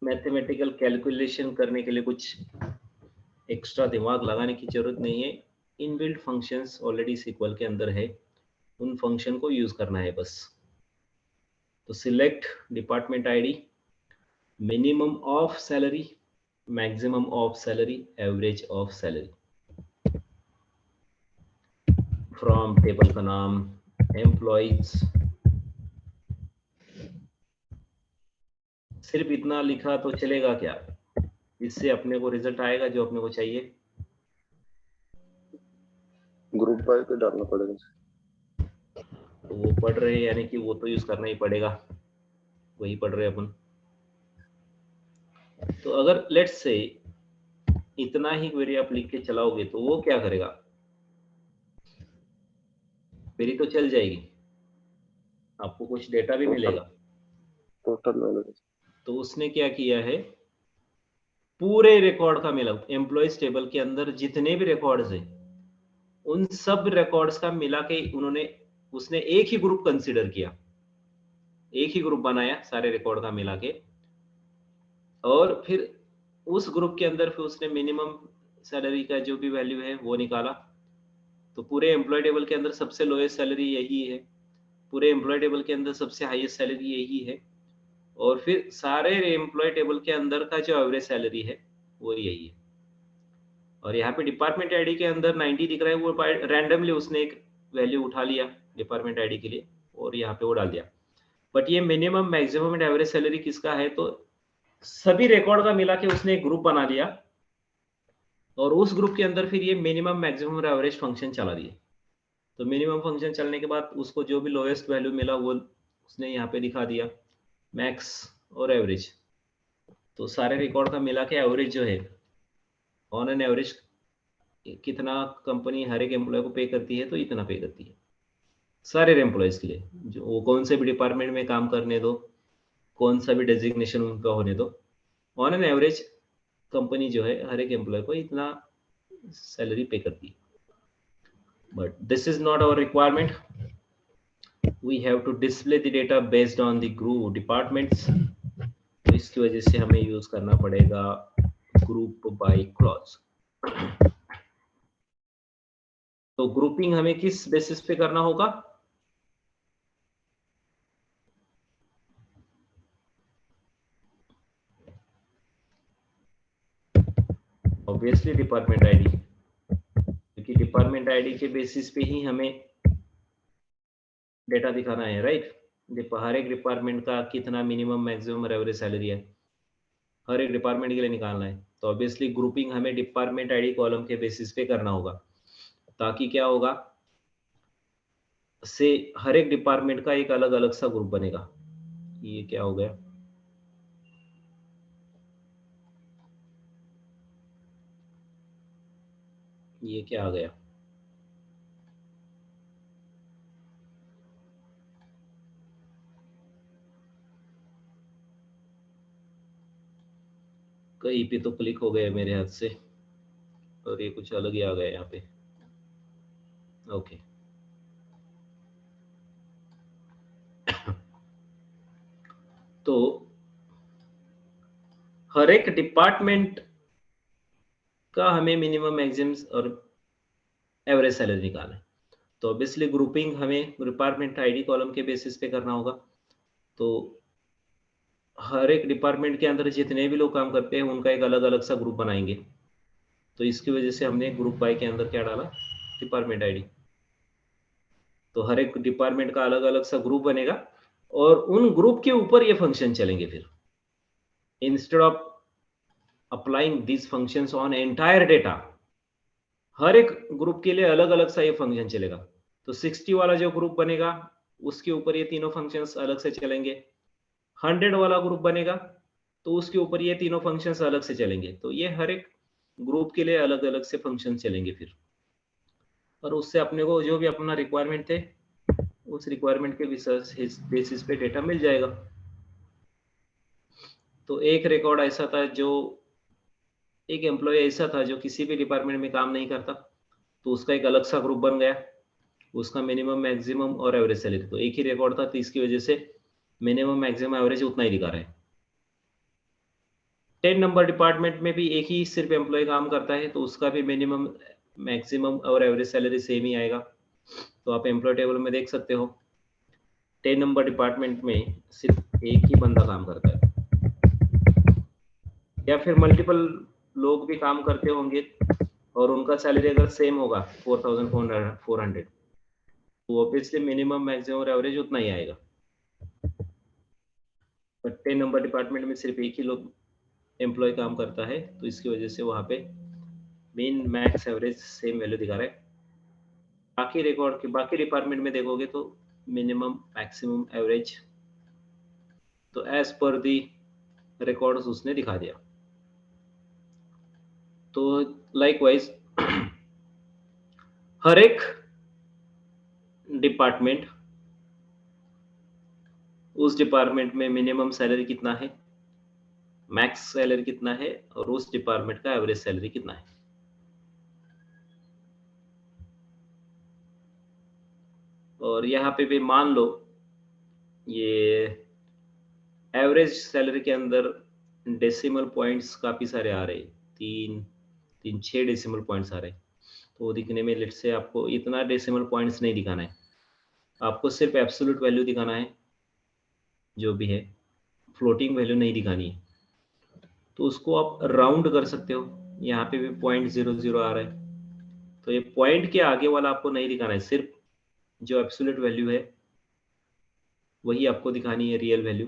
मैथमेटिकल कैलकुलेशन करने के लिए कुछ एक्स्ट्रा दिमाग लगाने की जरूरत नहीं है। इनबिल्ट फंक्शंस ऑलरेडी SQL के अंदर है, उन फंक्शन को यूज करना है बस। तो select department ID, minimum of salary, maximum of salary, average of salary. From table का नाम एम्प्लॉइज, सिर्फ इतना लिखा तो चलेगा क्या, इससे अपने को रिजल्ट आएगा जो अपने को चाहिए। ग्रुप बाय पे डालना पड़ेगा। तो वो पढ़ रहे हैं यानी कि वो तो यूज करना ही पड़ेगा, वही पढ़ रहे हैं अपन। तो अगर लेट्स से इतना ही क्वेरी आप लिख के चलाओगे तो वो क्या करेगा, क्वेरी तो चल जाएगी, आपको कुछ डेटा भी मिलेगा। टोटल नॉलेज, तो उसने क्या किया है, पूरे रिकॉर्ड का मिला, एम्प्लॉइज टेबल के अंदर जितने भी रिकॉर्ड्स हैं उन सब रिकॉर्ड्स का मिला के उसने एक ही ग्रुप कंसीडर किया, एक ही ग्रुप बनाया सारे रिकॉर्ड का मिला के, और फिर उस ग्रुप के अंदर फिर उसने मिनिमम सैलरी का जो भी वैल्यू है वो निकाला। तो पूरे एम्प्लॉय टेबल के अंदर सबसे लोएस्ट सैलरी यही है, पूरे एम्प्लॉय टेबल के अंदर सबसे हाईएस्ट सैलरी यही है, और फिर सारे एम्प्लॉय टेबल के अंदर का जो एवरेज सैलरी है वो यही है। और यहाँ पे डिपार्टमेंट आईडी के अंदर 90 दिख रहा है, वो रैंडमली उसने एक वैल्यू उठा लिया डिपार्टमेंट आईडी के लिए और यहाँ पे वो डाल दिया। बट ये minimum maximum and average salary किसका है, तो सभी रिकॉर्ड का मिला के उसने एक ग्रुप बना लिया और उस ग्रुप के अंदर फिर ये मिनिमम मैक्सिमम और एवरेज फंक्शन चला दिए। तो मिनिमम फंक्शन चलने के बाद उसको जो भी लोएस्ट वैल्यू मिला वो उसने यहाँ पे दिखा दिया, मैक्स और एवरेज। तो सारे रिकॉर्ड का मिला के एवरेज जो है, ऑन एन एवरेज कितना कंपनी हर एक एम्प्लॉय को पे करती है, तो इतना पे करती है सारे एम्प्लॉयज के लिए, जो वो कौन से भी डिपार्टमेंट में काम करने दो, कौन सा भी डेजिग्नेशन उनका होने दो, ऑन एन एवरेज कंपनी जो है हर एक एम्प्लॉय को इतना सैलरी पे करती है। But this is not our requirement, we have to display the data based on the group departments. तो इसकी वजह से हमें यूज करना पड़ेगा ग्रुप बाय क्लॉज। तो ग्रुपिंग हमें किस बेसिस पे करना होगा, ऑब्वियसली डिपार्टमेंट आईडी, क्योंकि डिपार्टमेंट आईडी के बेसिस पे ही हमें डेटा दिखाना है, राइट। हर एक डिपार्टमेंट का कितना मिनिमम मैक्सिमम और एवरेज सैलरी है, हर एक डिपार्टमेंट के लिए निकालना है। तो ऑब्वियसली ग्रुपिंग हमें डिपार्टमेंट आईडी कॉलम के बेसिस पे करना होगा, ताकि क्या होगा, से हर एक डिपार्टमेंट का एक अलग अलग सा ग्रुप बनेगा। ये क्या हो गया, ये क्या आ गया, कहीं पे तो क्लिक हो गया मेरे हाथ से और ये कुछ अलग ही आ गया यहाँ पे। ओके तो हर एक डिपार्टमेंट का हमें मिनिमम मैक्सिमम और एवरेज सैलरी निकालना है। तो ऑब्वियसली ग्रुपिंग हमें डिपार्टमेंट आईडी कॉलम के बेसिस पे करना होगा। तो हर एक डिपार्टमेंट के अंदर जितने भी लोग काम करते हैं उनका एक अलग अलग सा ग्रुप बनाएंगे। तो इसकी वजह से हमने ग्रुप बाय के अंदर क्या डाला, डिपार्टमेंट आईडी। तो हर एक डिपार्टमेंट का अलग अलग सा ग्रुप बनेगा और उन ग्रुप के ऊपर ये फंक्शन चलेंगे। फिर instead of applying this functions on entire data, हर एक ग्रुप के लिए अलग अलग सा ये फंक्शन चलेगा। तो 60 वाला जो ग्रुप बनेगा उसके ऊपर ये तीनों फंक्शंस अलग से चलेंगे। 100 वाला ग्रुप बनेगा तो उसके ऊपर ये तीनों फंक्शंस अलग से चलेंगे। तो ये हर एक ग्रुप के लिए अलग अलग से फंक्शन चलेंगे फिर, और उससे अपने को जो भी अपना रिक्वायरमेंट थे उस रिक्वायरमेंट के बेसिस पे डेटा मिल जाएगा। तो एक रिकॉर्ड ऐसा था, जो एक एम्प्लॉय ऐसा था जो किसी भी डिपार्टमेंट में काम नहीं करता, तो उसका एक अलग सा ग्रुप बन गया, उसका मिनिमम मैक्सिमम और एवरेज सैलरी तो एक ही रिकॉर्ड था, तो इसकी वजह से मिनिमम मैक्सिमम एवरेज उतना ही दिखा रहा है। 10 नंबर डिपार्टमेंट में भी एक ही सिर्फ एम्प्लॉय काम करता है, तो उसका भी मिनिमम मैक्सिमम और एवरेज सैलरी सेम ही आएगा। तो आप एम्प्लॉय टेबल में देख सकते हो 10 नंबर डिपार्टमेंट में सिर्फ एक ही बंदा काम करता है, या फिर मल्टीपल लोग भी काम करते होंगे और उनका सैलरी अगर सेम होगा 4400, तो ऑब्वियसली मिनिमम मैक्सिमम और एवरेज उतना ही आएगा। बट 10 नंबर डिपार्टमेंट में सिर्फ एक ही लोग एम्प्लॉय काम करता है, तो इसकी वजह से वहां पे mean max average same value दिखा रहा है। बाकी रिकॉर्ड के बाकी डिपार्टमेंट में देखोगे तो मिनिमम मैक्सिमम एवरेज तो एज पर दी रिकॉर्ड्स उसने दिखा दिया। तो लाइकवाइज हर एक डिपार्टमेंट, उस डिपार्टमेंट में मिनिमम सैलरी कितना है, मैक्स सैलरी कितना है, और उस डिपार्टमेंट का एवरेज सैलरी कितना है। और यहाँ पे भी मान लो ये एवरेज सैलरी के अंदर डेसिमल पॉइंट्स काफी सारे आ रहे, 6 डेसिमल पॉइंट्स आ रहे, तो वो दिखने में लेट से आपको इतना डेसिमल पॉइंट्स नहीं दिखाना है, आपको सिर्फ एब्सोल्यूट वैल्यू दिखाना है, जो भी है, फ्लोटिंग वैल्यू नहीं दिखानी है। तो उसको आप राउंड कर सकते हो, यहाँ पे भी 0.00 आ रहा है, तो ये पॉइंट के आगे वाला आपको नहीं दिखाना है, सिर्फ जो एब्सोल्यूट वैल्यू है वही आपको दिखानी है, रियल वैल्यू।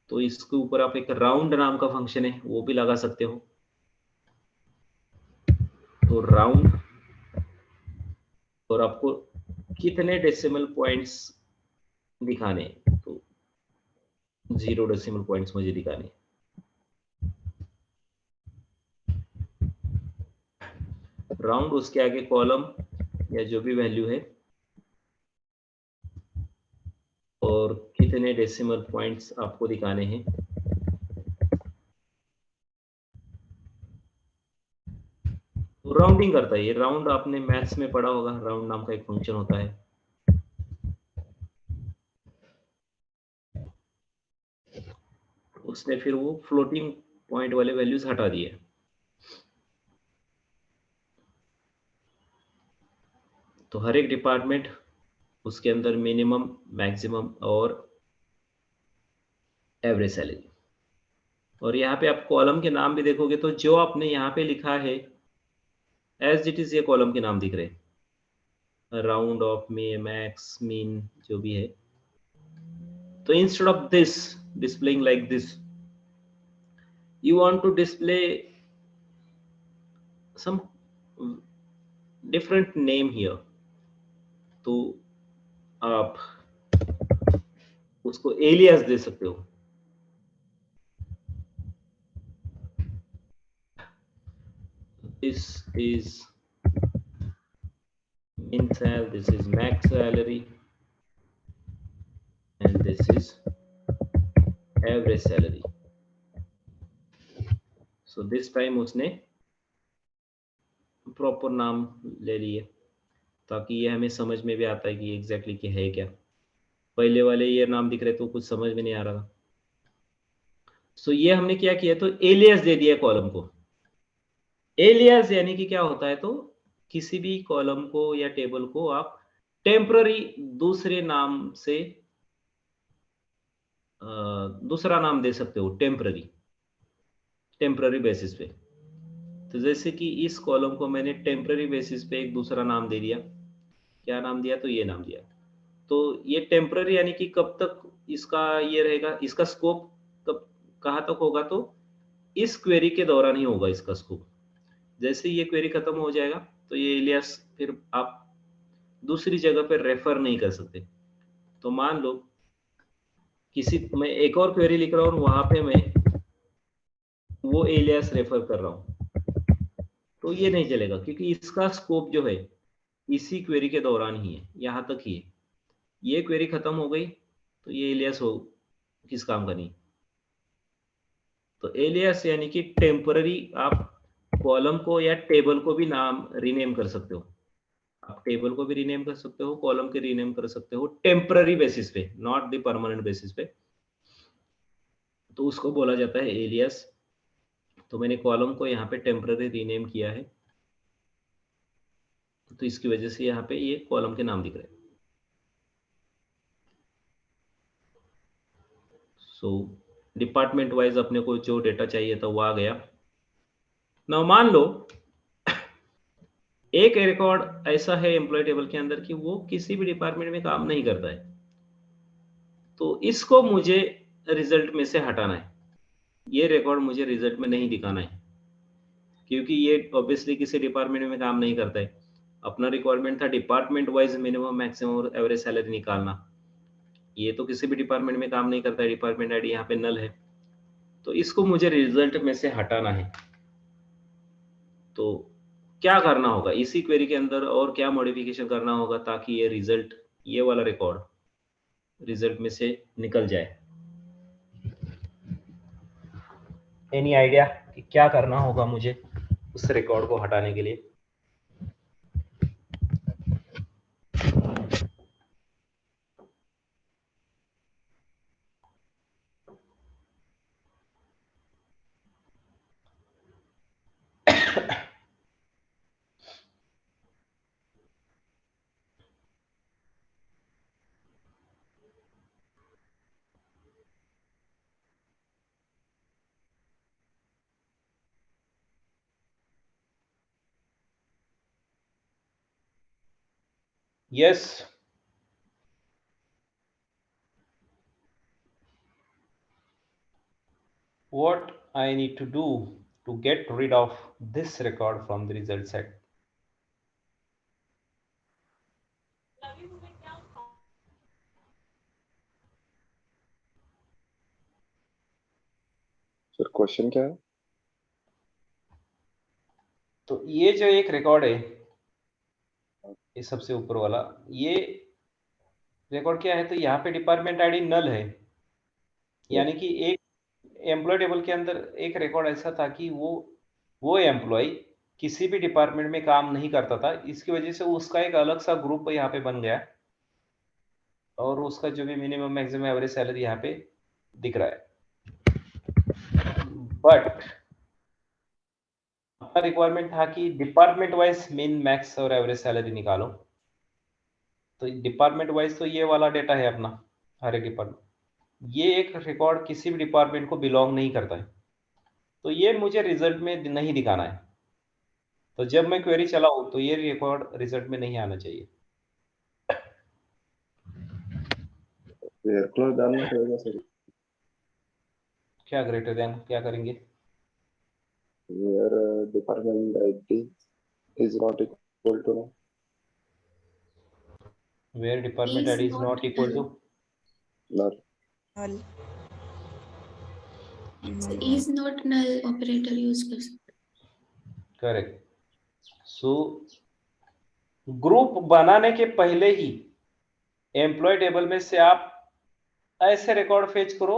तो इसके ऊपर आप एक राउंड नाम का फंक्शन है वो भी लगा सकते हो। तो राउंड, और आपको कितने डेसिमल पॉइंट्स दिखाने हैं, तो 0 डेसिमल पॉइंट्स मुझे दिखाने हैं। राउंड, उसके आगे कॉलम या जो भी वैल्यू है, और कितने डेसिमल पॉइंट्स आपको दिखाने हैं। तो राउंडिंग करता है ये, राउंड आपने मैथ्स में पढ़ा होगा, राउंड नाम का एक फंक्शन होता है। उसने फिर वो फ्लोटिंग पॉइंट वाले वैल्यूज हटा दिए। तो हर एक डिपार्टमेंट, उसके अंदर मिनिमम, मैक्सिमम और एवरेज सैलरी। और यहाँ पे आप कॉलम के नाम भी देखोगे तो जो आपने यहाँ पे लिखा है एज इट इज ये कॉलम के नाम दिख रहे हैं, राउंड ऑफ में मैक्स मीन जो भी है। तो instead of this displaying like this, you want to display some different name here, तो आप उसको एलियास दे सकते हो। This is min sal, this is max salary, and this is average salary. So this time उसने proper नाम ले लिए, ताकि ये हमें समझ में भी आता है कि एग्जैक्टली क्या है क्या। पहले वाले ये नाम दिख रहे तो कुछ समझ में नहीं आ रहा। सो ये हमने क्या किया, तो एलियास दे दिया कॉलम को। एलियास यानी कि क्या होता है, तो किसी भी कॉलम को या टेबल को आप टेम्पररी दूसरे नाम से दूसरा नाम दे सकते हो, टेम्पररी बेसिस पे। तो जैसे कि इस कॉलम को मैंने टेम्पररी बेसिस पे एक दूसरा नाम दे दिया। क्या नाम दिया, तो ये नाम दिया। तो ये टेम्पररी यानी कि कब तक इसका ये रहेगा, इसका स्कोप कब कहाँ तक होगा, तो इस क्वेरी के दौरान ही होगा इसका स्कोप। जैसे ये क्वेरी खत्म हो जाएगा तो ये एलियास फिर आप दूसरी जगह पर रेफर नहीं कर सकते। तो मान लो मैं एक और क्वेरी लिख रहा हूँ, वहां पे मैं वो एलियास रेफर कर रहा हूँ, तो ये नहीं चलेगा, क्योंकि इसका स्कोप जो है इसी क्वेरी के दौरान ही है, यहाँ तक ही है। ये क्वेरी खत्म हो गई तो ये एलियास हो किस काम का नहीं। तो एलियास यानी कि टेम्पररी, आप कॉलम को या टेबल को भी नाम रीनेम कर सकते हो। आप टेबल को भी रीनेम कर सकते हो, कॉलम के रीनेम कर सकते हो, टेम्पररी बेसिस पे, नॉट द परमानेंट बेसिस पे। तो उसको बोला जाता है एलियास। तो मैंने कॉलम को यहाँ पे टेम्पररी रीनेम किया है, तो इसकी वजह से यहाँ पे ये कॉलम के नाम दिख रहे हैं। सो डिपार्टमेंट वाइज अपने को जो डेटा चाहिए था वो आ गया। ना मान लो एक रिकॉर्ड ऐसा है एम्प्लॉय टेबल के अंदर कि वो किसी भी डिपार्टमेंट में काम नहीं करता है, तो इसको मुझे रिजल्ट में से हटाना है। ये रिकॉर्ड मुझे रिजल्ट में नहीं दिखाना है, क्योंकि ये ऑब्वियसली किसी डिपार्टमेंट में काम नहीं करता है। अपना रिक्वायरमेंट था डिपार्टमेंट वाइज मिनिमम, मैक्सिमम और एवरेज सैलरी निकालना। ये तो किसी भी डिपार्टमेंट में काम नहीं करता है, डिपार्टमेंट आईडी यहाँ पे नल है। तो इसको मुझे रिजल्ट में से हटाना है। तो क्या करना होगा इसी क्वेरी के अंदर, और क्या मॉडिफिकेशन करना होगा ताकि ये रिजल्ट, ये वाला रिकॉर्ड रिजल्ट में से निकल जाए। एनी आइडिया कि क्या करना होगा मुझे उस रिकॉर्ड को हटाने के लिए? Yes. What I need to do to get rid of this record from the result set? Sir question क्या है? तो ये जो एक रिकॉर्ड है, ये सबसे ऊपर वाला, ये रिकॉर्ड क्या है? तो यहाँ पे डिपार्टमेंट आईडी नल है, यानी कि एक एम्प्लॉय टेबल के अंदर एक रिकॉर्ड ऐसा था कि वो एम्प्लॉय किसी भी डिपार्टमेंट में काम नहीं करता था, इसकी वजह से उसका एक अलग सा ग्रुप यहाँ पे बन गया और उसका जो भी मिनिमम मैक्सिमम एवरेज सैलरी यहाँ पे दिख रहा है। बट अपना रिक्वायरमेंट था कि डिपार्टमेंट वाइज मिन मैक्स और एवरेज सैलरी निकालो। तो डिपार्टमेंट वाइज तो ये वाला डेटा है अपना, हर एक डिपार्टमेंट। ये एक रिकॉर्ड किसी भी डिपार्टमेंट को बिलोंग नहीं करता है, तो ये मुझे रिजल्ट में नहीं दिखाना है। तो जब मैं क्वेरी चलाऊं तो ये रिकॉर्ड रिजल्ट में नहीं आना चाहिए। वेयर क्लॉज डालना पड़ेगा सर। क्या ग्रेटर देन क्या करेंगे? Where department ID is not equal to where department Is ID is not not equal to null. Null. null So null is not null operator use कर सकते. Correct. So group बनाने के पहले ही employ table में से आप ऐसे record fetch करो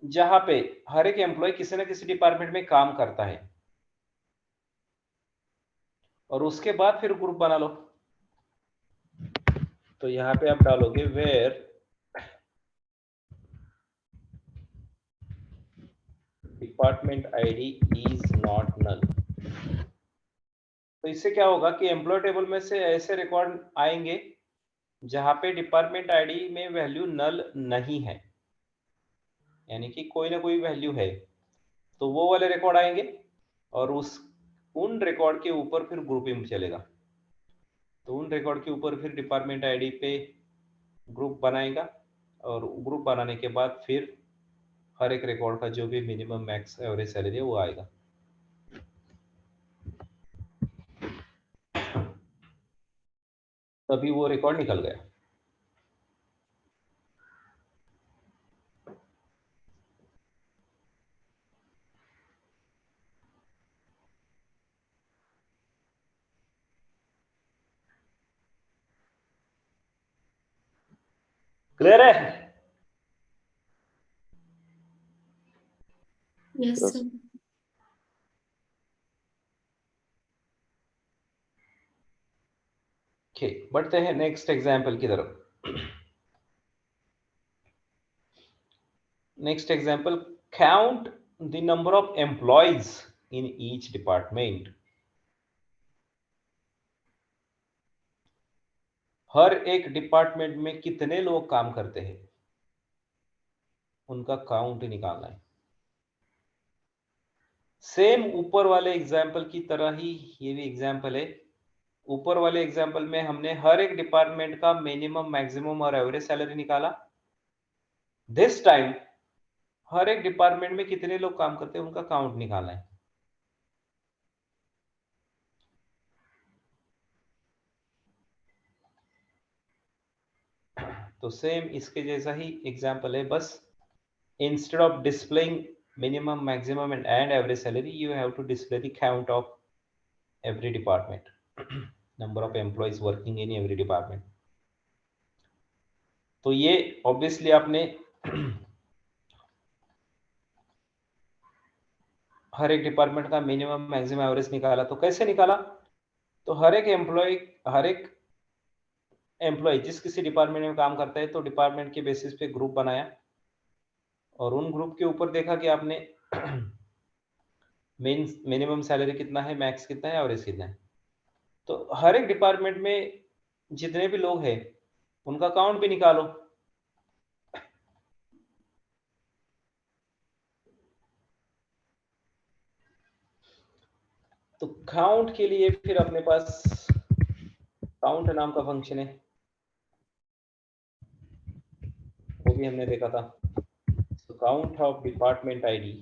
जहां पे हर एक एम्प्लॉय किसी ना किसी डिपार्टमेंट में काम करता है, और उसके बाद फिर ग्रुप बना लो। तो यहां पे आप डालोगे where department ID is not null. तो इससे क्या होगा कि एम्प्लॉय टेबल में से ऐसे रिकॉर्ड आएंगे जहां पे डिपार्टमेंट आईडी में वैल्यू नल नहीं है, यानी कि कोई ना कोई वैल्यू है, तो वो वाले रिकॉर्ड आएंगे और उन रिकॉर्ड के ऊपर फिर ग्रुपिंग चलेगा। तो उन रिकॉर्ड के ऊपर फिर डिपार्टमेंट आईडी पे ग्रुप बनाएगा और ग्रुप बनाने के बाद फिर हर एक रिकॉर्ड का जो भी मिनिमम मैक्स एवरेज सैलरी है वो आएगा। तभी वो रिकॉर्ड निकल गया। क्लियर है? Yes Yes. sir. ओके, बढ़ते हैं नेक्स्ट एग्जाम्पल की तरफ। Next example, count the number of employees in each department. हर एक डिपार्टमेंट में कितने लोग काम करते हैं, उनका काउंट निकालना है। सेम ऊपर वाले एग्जाम्पल की तरह ही ये भी एग्जाम्पल है। ऊपर वाले एग्जाम्पल में हमने हर एक डिपार्टमेंट का मिनिमम मैक्सिमम और एवरेज सैलरी निकाला। दिस टाइम हर एक डिपार्टमेंट में कितने लोग काम करते हैं उनका काउंट निकालना है। तो सेम इसके जैसा ही एग्जाम्पल है, बस instead of displaying minimum maximum and average salary you have to display the count of every department, number of employees working in every department। तो ये ऑब्वियसली आपने हर एक डिपार्टमेंट का मिनिमम मैक्सिमम एवरेज निकाला। तो कैसे निकाला? तो हर एक एम्प्लॉय जिस किसी डिपार्टमेंट में काम करता है तो डिपार्टमेंट के बेसिस पे ग्रुप बनाया और उन ग्रुप के ऊपर देखा कि आपने मिनिमम सैलरी कितना है, मैक्स कितना है, एवरेज कितना है। तो हर एक डिपार्टमेंट में जितने भी लोग हैं उनका काउंट भी निकालो। तो काउंट के लिए फिर अपने पास काउंट नाम का फंक्शन है, वो भी हमने देखा था। तो count of department ID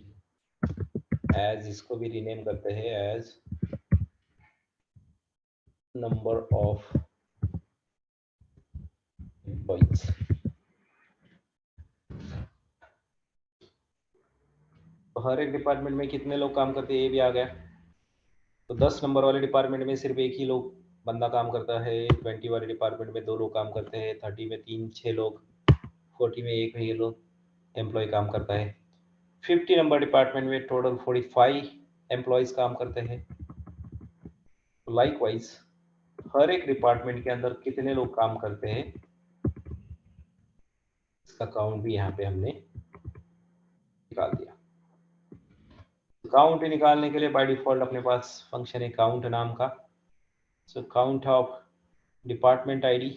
as, इसको भी रीनेम करते हैं एज नंबर ऑफ एम्प्लॉइज। तो हर एक डिपार्टमेंट में कितने लोग काम करते हैं ये भी आ गया। तो 10 नंबर वाले डिपार्टमेंट में सिर्फ एक ही लोग बंदा काम करता है, 20 वाले डिपार्टमेंट में 2 लोग काम करते हैं, 30 में 3-6 लोग, 40 में एक ही लोग एम्प्लॉय काम करता है, 50 नंबर डिपार्टमेंट में टोटल 45 एम्प्लॉयज काम करते हैं। लाइकवाइज हर एक डिपार्टमेंट के अंदर कितने लोग काम करते हैं इसका काउंट भी यहाँ पे हमने निकाल दिया। काउंट निकालने के लिए बाय डिफॉल्ट अपने पास फंक्शन है काउंट नाम का। So count of department ID,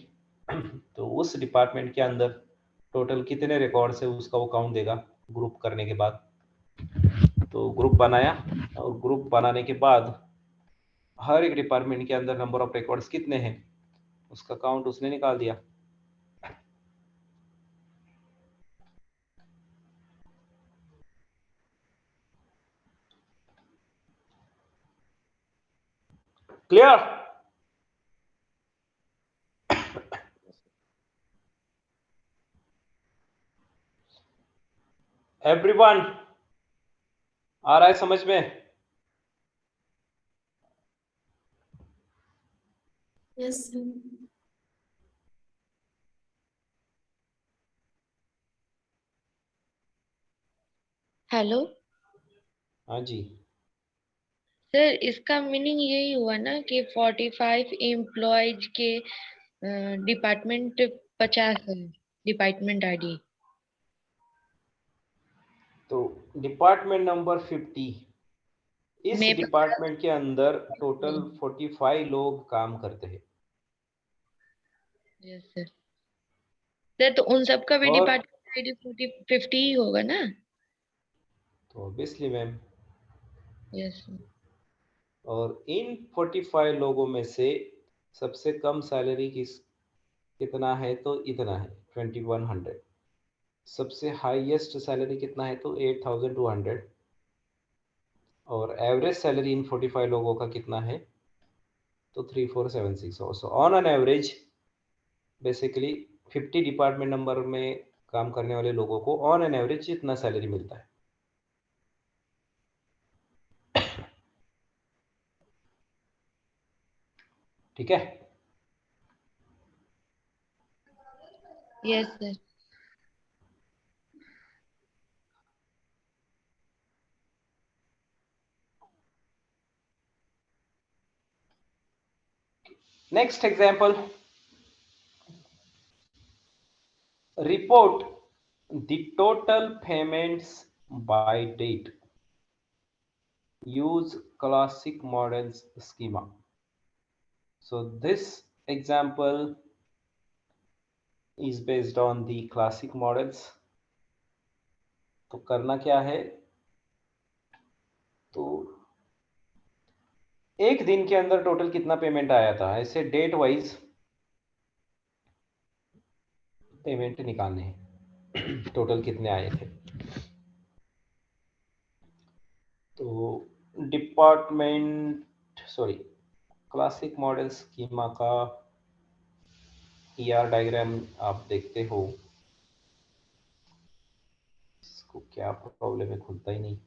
तो उस डिपार्टमेंट के अंदर टोटल कितने रिकॉर्ड्स है उसका वो काउंट देगा ग्रुप करने के बाद। तो ग्रुप बनाया और ग्रुप बनाने के बाद हर एक डिपार्टमेंट के अंदर नंबर ऑफ रिकॉर्ड्स कितने हैं उसका काउंट उसने निकाल दिया। क्लियर? एवरीवन आ रहा है समझ में? Yes, sir. हेलो हाँ जी, सर, इसका मीनिंग यही हुआ ना कि 45 एम्प्लॉयज के डिपार्टमेंट 50 है, डिपार्टमेंट आईडी। तो डिपार्टमेंट नंबर 50, इस मैं डिपार्टमेंट के अंदर टोटल 45 लोग काम करते हैं। Yes sir. सर तो उन सब का भी और डिपार्टमेंट आईडी 50 ही होगा ना? तो ऑब्वियसली मैम, यस सर। और इन 45 लोगों में से सबसे कम सैलरी कितना है तो इतना है 2100। सबसे हाईएस्ट सैलरी कितना है तो 8200। और एवरेज सैलरी इन 45 लोगों का कितना है तो 3476। So on an average basically 50 department number में काम करने वाले लोगों को ऑन एन एवरेज इतना सैलरी मिलता है। ठीक है? Yes sir. Next example, report the total payments by date, use classic models schema. So this example is based on the classic models. तो करना क्या है, तो एक दिन के अंदर टोटल कितना पेमेंट आया था ऐसे डेट वाइज पेमेंट निकालने हैं टोटल कितने आए थे। तो क्लासिक मॉडल स्कीमा का ER डायग्राम आप देखते हो, इसको क्या प्रॉब्लम है, खुलता ही नहीं।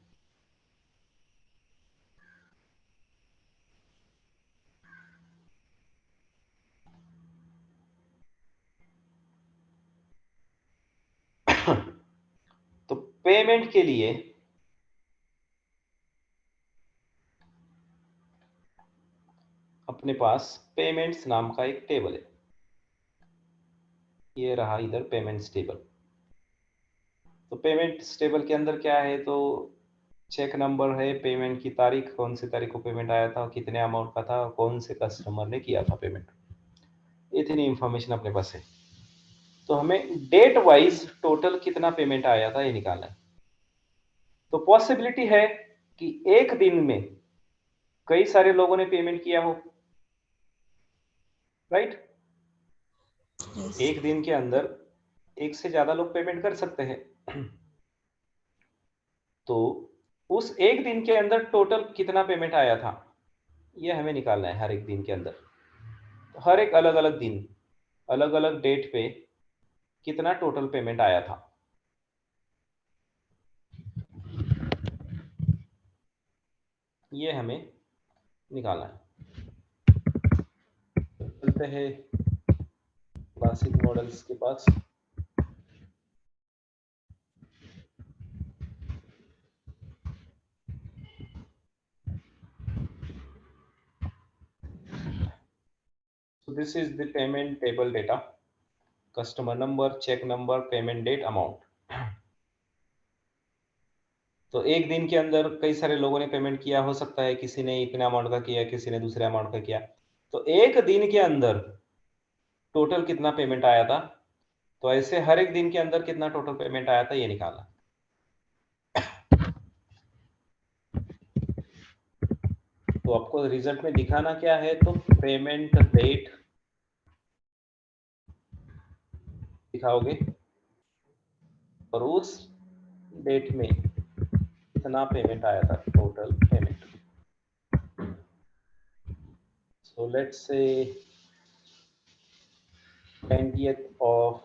तो पेमेंट के लिए अपने पास पेमेंट्स नाम का एक टेबल है, ये रहा इधर पेमेंट्स टेबल। तो पेमेंट्स टेबल के अंदर क्या है तो चेक नंबर है, पेमेंट की तारीख, कौन सी तारीख को पेमेंट आया था, कितने अमाउंट का था, कौन से कस्टमर ने किया था पेमेंट, इतनी इंफॉर्मेशन अपने पास है। तो हमें डेट वाइज टोटल कितना पेमेंट आया था ये निकालना है। तो पॉसिबिलिटी है कि एक दिन में कई सारे लोगों ने पेमेंट किया हो, राइट? Yes. एक दिन के अंदर एक से ज्यादा लोग पेमेंट कर सकते हैं। तो उस एक दिन के अंदर टोटल कितना पेमेंट आया था ये हमें निकालना है हर एक दिन के अंदर। तो हर एक अलग अलग दिन, अलग अलग डेट पे कितना टोटल पेमेंट आया था। ये हमें निकालना है। चलते हैं क्लासिक मॉडल्स के पास। So this is the payment table data, customer number, check number, payment date, amount। तो एक दिन के अंदर कई सारे लोगों ने पेमेंट किया, हो सकता है किसी ने इतने अमाउंट का किया, किसी ने दूसरे अमाउंट का किया। तो एक दिन के अंदर टोटल कितना पेमेंट आया था, तो ऐसे हर एक दिन के अंदर कितना टोटल पेमेंट आया था ये निकालना। तो आपको रिजल्ट में दिखाना क्या है, तो पेमेंट डेट दिखाओगे और उस डेट में कितना पेमेंट आया था, total payment. So let's say 20th of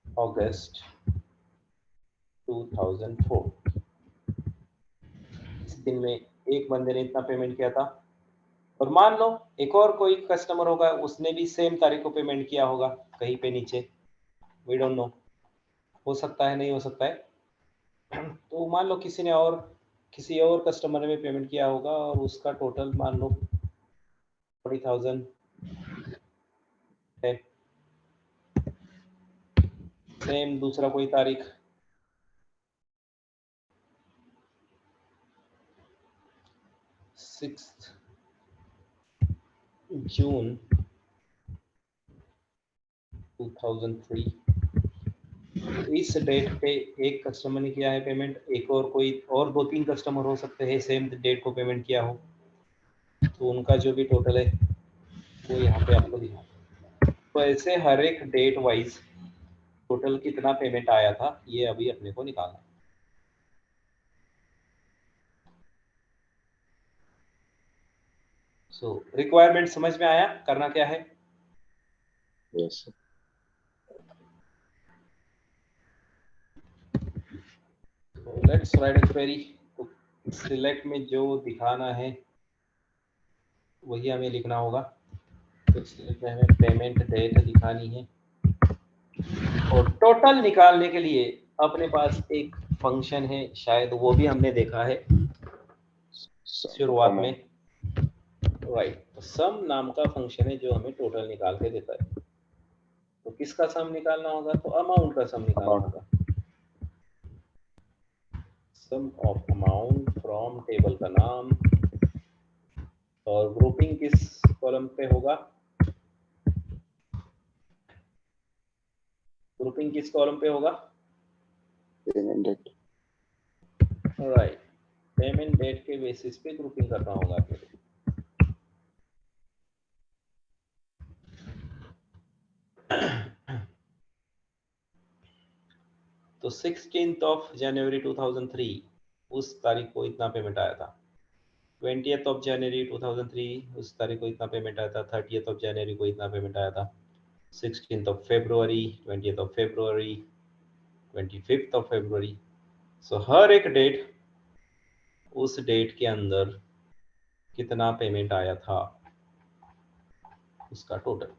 August 2004। इस दिन में एक बंदे ने इतना पेमेंट किया था, और मान लो एक और कोई कस्टमर होगा, उसने भी सेम तारीख को पेमेंट किया होगा कहीं पे नीचे, वी डोंट नो, हो सकता है नहीं हो सकता है। तो मान लो किसी और कस्टमर ने भी पेमेंट किया होगा और उसका टोटल मान लो 40,000 है। सेम दूसरा कोई तारीख 6 जून 2003। इस डेट पे एक कस्टमर ने किया है पेमेंट, एक और कोई और 2-3 कस्टमर हो सकते हैं सेम डेट को पेमेंट किया हो, तो उनका जो भी टोटल है वो यहाँ पे आपको दिखा। तो ऐसे हर एक डेट वाइज टोटल कितना पेमेंट आया था ये अभी अपने को निकालना है। सो रिक्वायरमेंट समझ में आया, करना क्या है? Yes. Let's write a query. तो सिलेक्ट में जो दिखाना है वही हमें लिखना होगा। तो सिलेक्ट में हमें पेमेंट डेट दिखानी है, और टोटल निकालने के लिए अपने पास एक फंक्शन है, शायद वो भी हमने देखा है शुरुआत में, राइट। तो सम नाम का फंक्शन है जो हमें टोटल निकाल के देता है। तो किसका सम निकालना होगा, तो अमाउंट का सम निकालना होगा। सम ऑफ अमाउंट फ्रॉम टेबल का नाम, और ग्रुपिंग किस कॉलम पे होगा, ग्रुपिंग किस कॉलम पे होगा, Payment date. Right. Payment date के बेसिस पे ग्रुपिंग करना होगा आपको। तो 16th of January 2003 उस तारीख को इतना पेमेंट आया था। 20th of January 2003 उस तारीख को इतना पेमेंट आया था। 30th of January को इतना पेमेंट आया था। 16th of February, 20th of February, 25th of February। सो हर एक डेट, उस डेट के अंदर कितना पेमेंट आया था उसका total.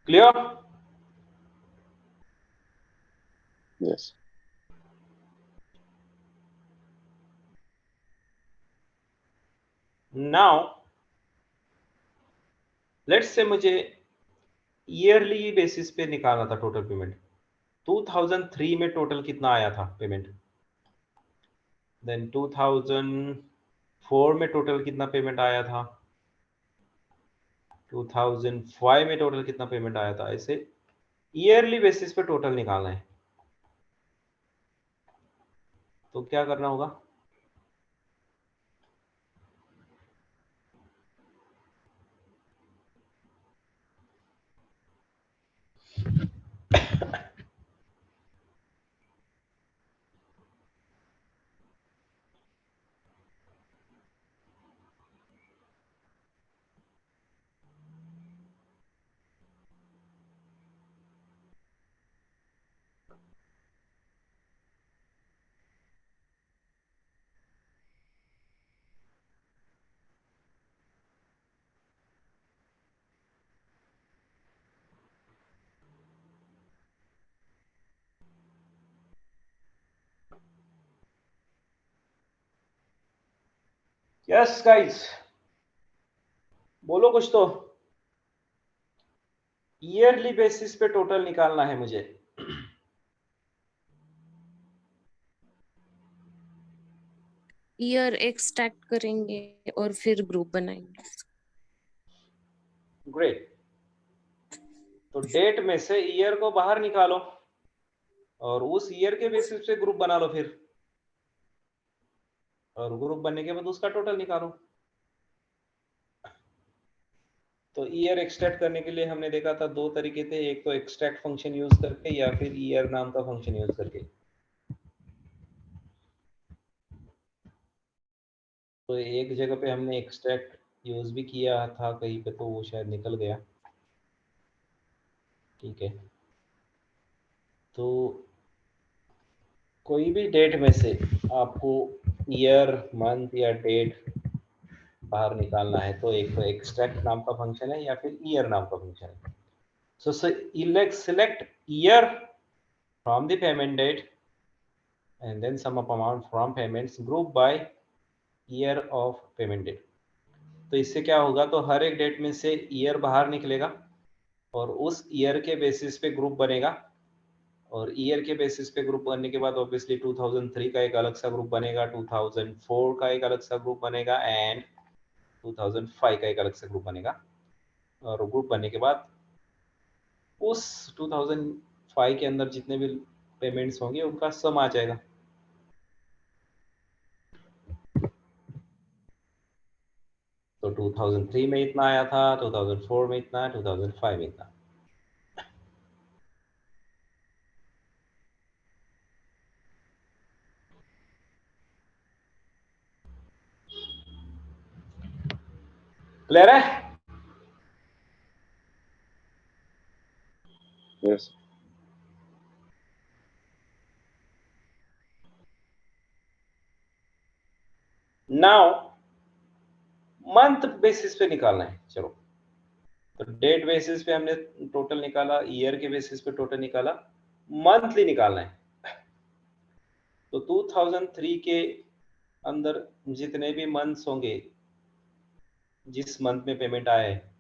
Clear? Yes. Now let's say मुझे ईयरली बेसिस पे निकालना था टोटल पेमेंट। 2003 में टोटल कितना आया था पेमेंट, देन 2004 2004 में टोटल कितना पेमेंट आया था, 2005 में टोटल कितना पेमेंट आया था, ऐसे ईयरली बेसिस पे टोटल निकालना है। तो क्या करना होगा, यस गाइस बोलो कुछ तो। ईयरली बेसिस पे टोटल निकालना है मुझे। ईयर एक्सट्रैक्ट करेंगे और फिर ग्रुप बनाएंगे। ग्रेट। तो डेट में से ईयर को बाहर निकालो और उस ईयर के बेसिस पे ग्रुप बना लो फिर, और ग्रुप बनने के बाद उसका टोटल निकालो। तो ईयर एक्सट्रैक्ट करने के लिए हमने देखा था दो तरीके थे, एक तो एक्सट्रैक्ट फंक्शन यूज करके या फिर ईयर नाम का फंक्शन यूज करके। तो एक जगह पे हमने एक्सट्रैक्ट यूज भी किया था कहीं पे, तो वो शायद निकल गया। ठीक है, तो कोई भी डेट में से आपको ईयर, मंथ या डेट बाहर निकालना है तो एक तो एक्सट्रैक्ट नाम का फंक्शन है या फिर ईयर नाम का फंक्शन है। सो select year from the payment date and then sum up amount from payments group by year of payment date। तो इससे क्या होगा, तो हर एक डेट में से ईयर बाहर निकलेगा और उस ईयर के बेसिस पे ग्रुप बनेगा, और ईयर के बेसिस पे ग्रुप बनने के बाद ऑब्वियसली 2003 का एक अलग सा ग्रुप बनेगा, 2004 का एक अलग सा ग्रुप बनेगा एंड 2005 का एक अलग सा ग्रुप बनेगा। और ग्रुप बनने के बाद उस 2005 के अंदर जितने भी पेमेंट्स होंगे उनका सम आ जाएगा। तो 2003 में इतना आया था, 2004 में इतना, 2005 में इतना। क्लियर है? Yes. नाउ मंथ बेसिस पे निकालना है। चलो, तो डेट बेसिस पे हमने टोटल निकाला, ईयर के बेसिस पे टोटल निकाला, मंथली निकालना है। तो 2003 के अंदर जितने भी मंथ्स होंगे, जिस मंथ में पेमेंट आया है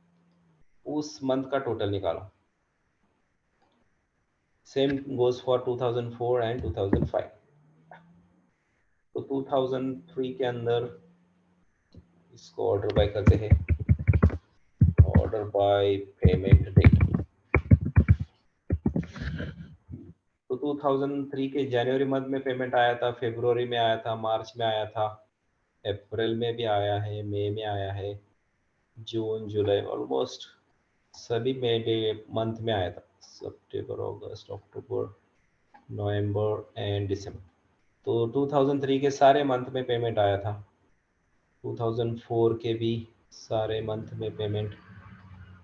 उस मंथ का टोटल निकालो। Same goes for 2004 and 2005। तो 2003 के अंदर इसको ऑर्डर बाय करते हैं, ऑर्डर बाय पेमेंट डेट। तो 2003 के जनवरी मंथ में पेमेंट आया था, फरवरी में आया था, मार्च में आया था, अप्रैल में भी आया है, मई में आया है, जून, जुलाई, ऑलमोस्ट सभी मंथ में आया था, सितंबर, अगस्त, अक्टूबर, नवंबर एंड दिसंबर। तो 2003 के सारे मंथ में पेमेंट आया था, 2004 के भी सारे मंथ में पेमेंट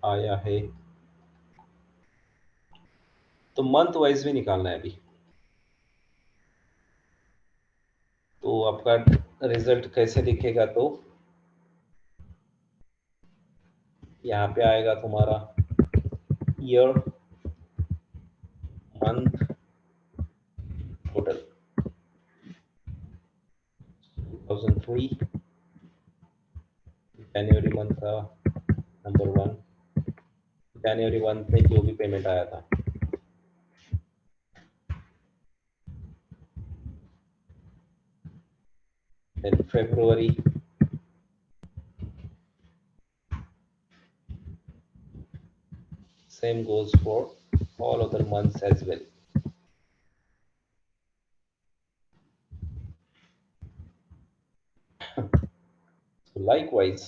आया है। तो मंथ वाइज भी निकालना है अभी। तो आपका रिजल्ट कैसे दिखेगा, तो यहाँ पे आएगा तुम्हारा ईयर, मंथ, टोटल 2003 जनवरी मंथ का नंबर 1, जनवरी मंथ में जो भी पेमेंट आया था, देन फरवरी same goes for all other months as well. So likewise,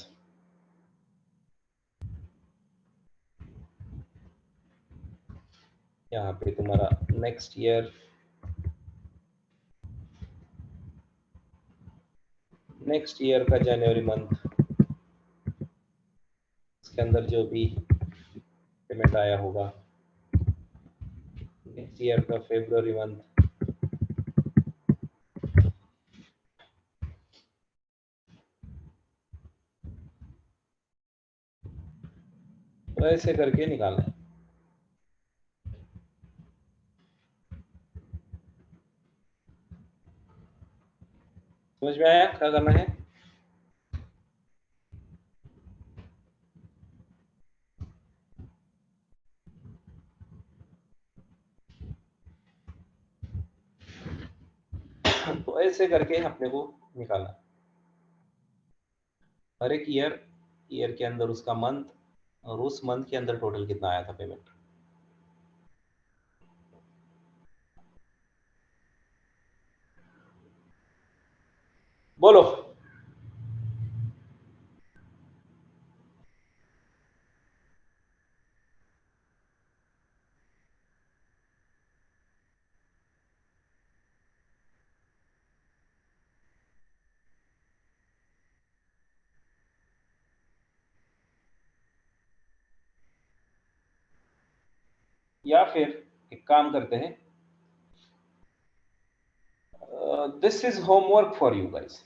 यहाँ पे तुम्हारा नेक्स्ट ईयर का जनवरी मंथ, इसके अंदर जो भी पेमेंट आया होगा, नेक्स्ट ईयर का फरवरी मंथ, तो ऐसे करके निकालना है। समझ में आया क्या करना है? तो ऐसे करके अपने को निकालना है। हर एक ईयर के अंदर उसका मंथ और उस मंथ के अंदर टोटल कितना आया था पेमेंट। बोलो। या फिर एक काम करते हैं, this is homework for you guys.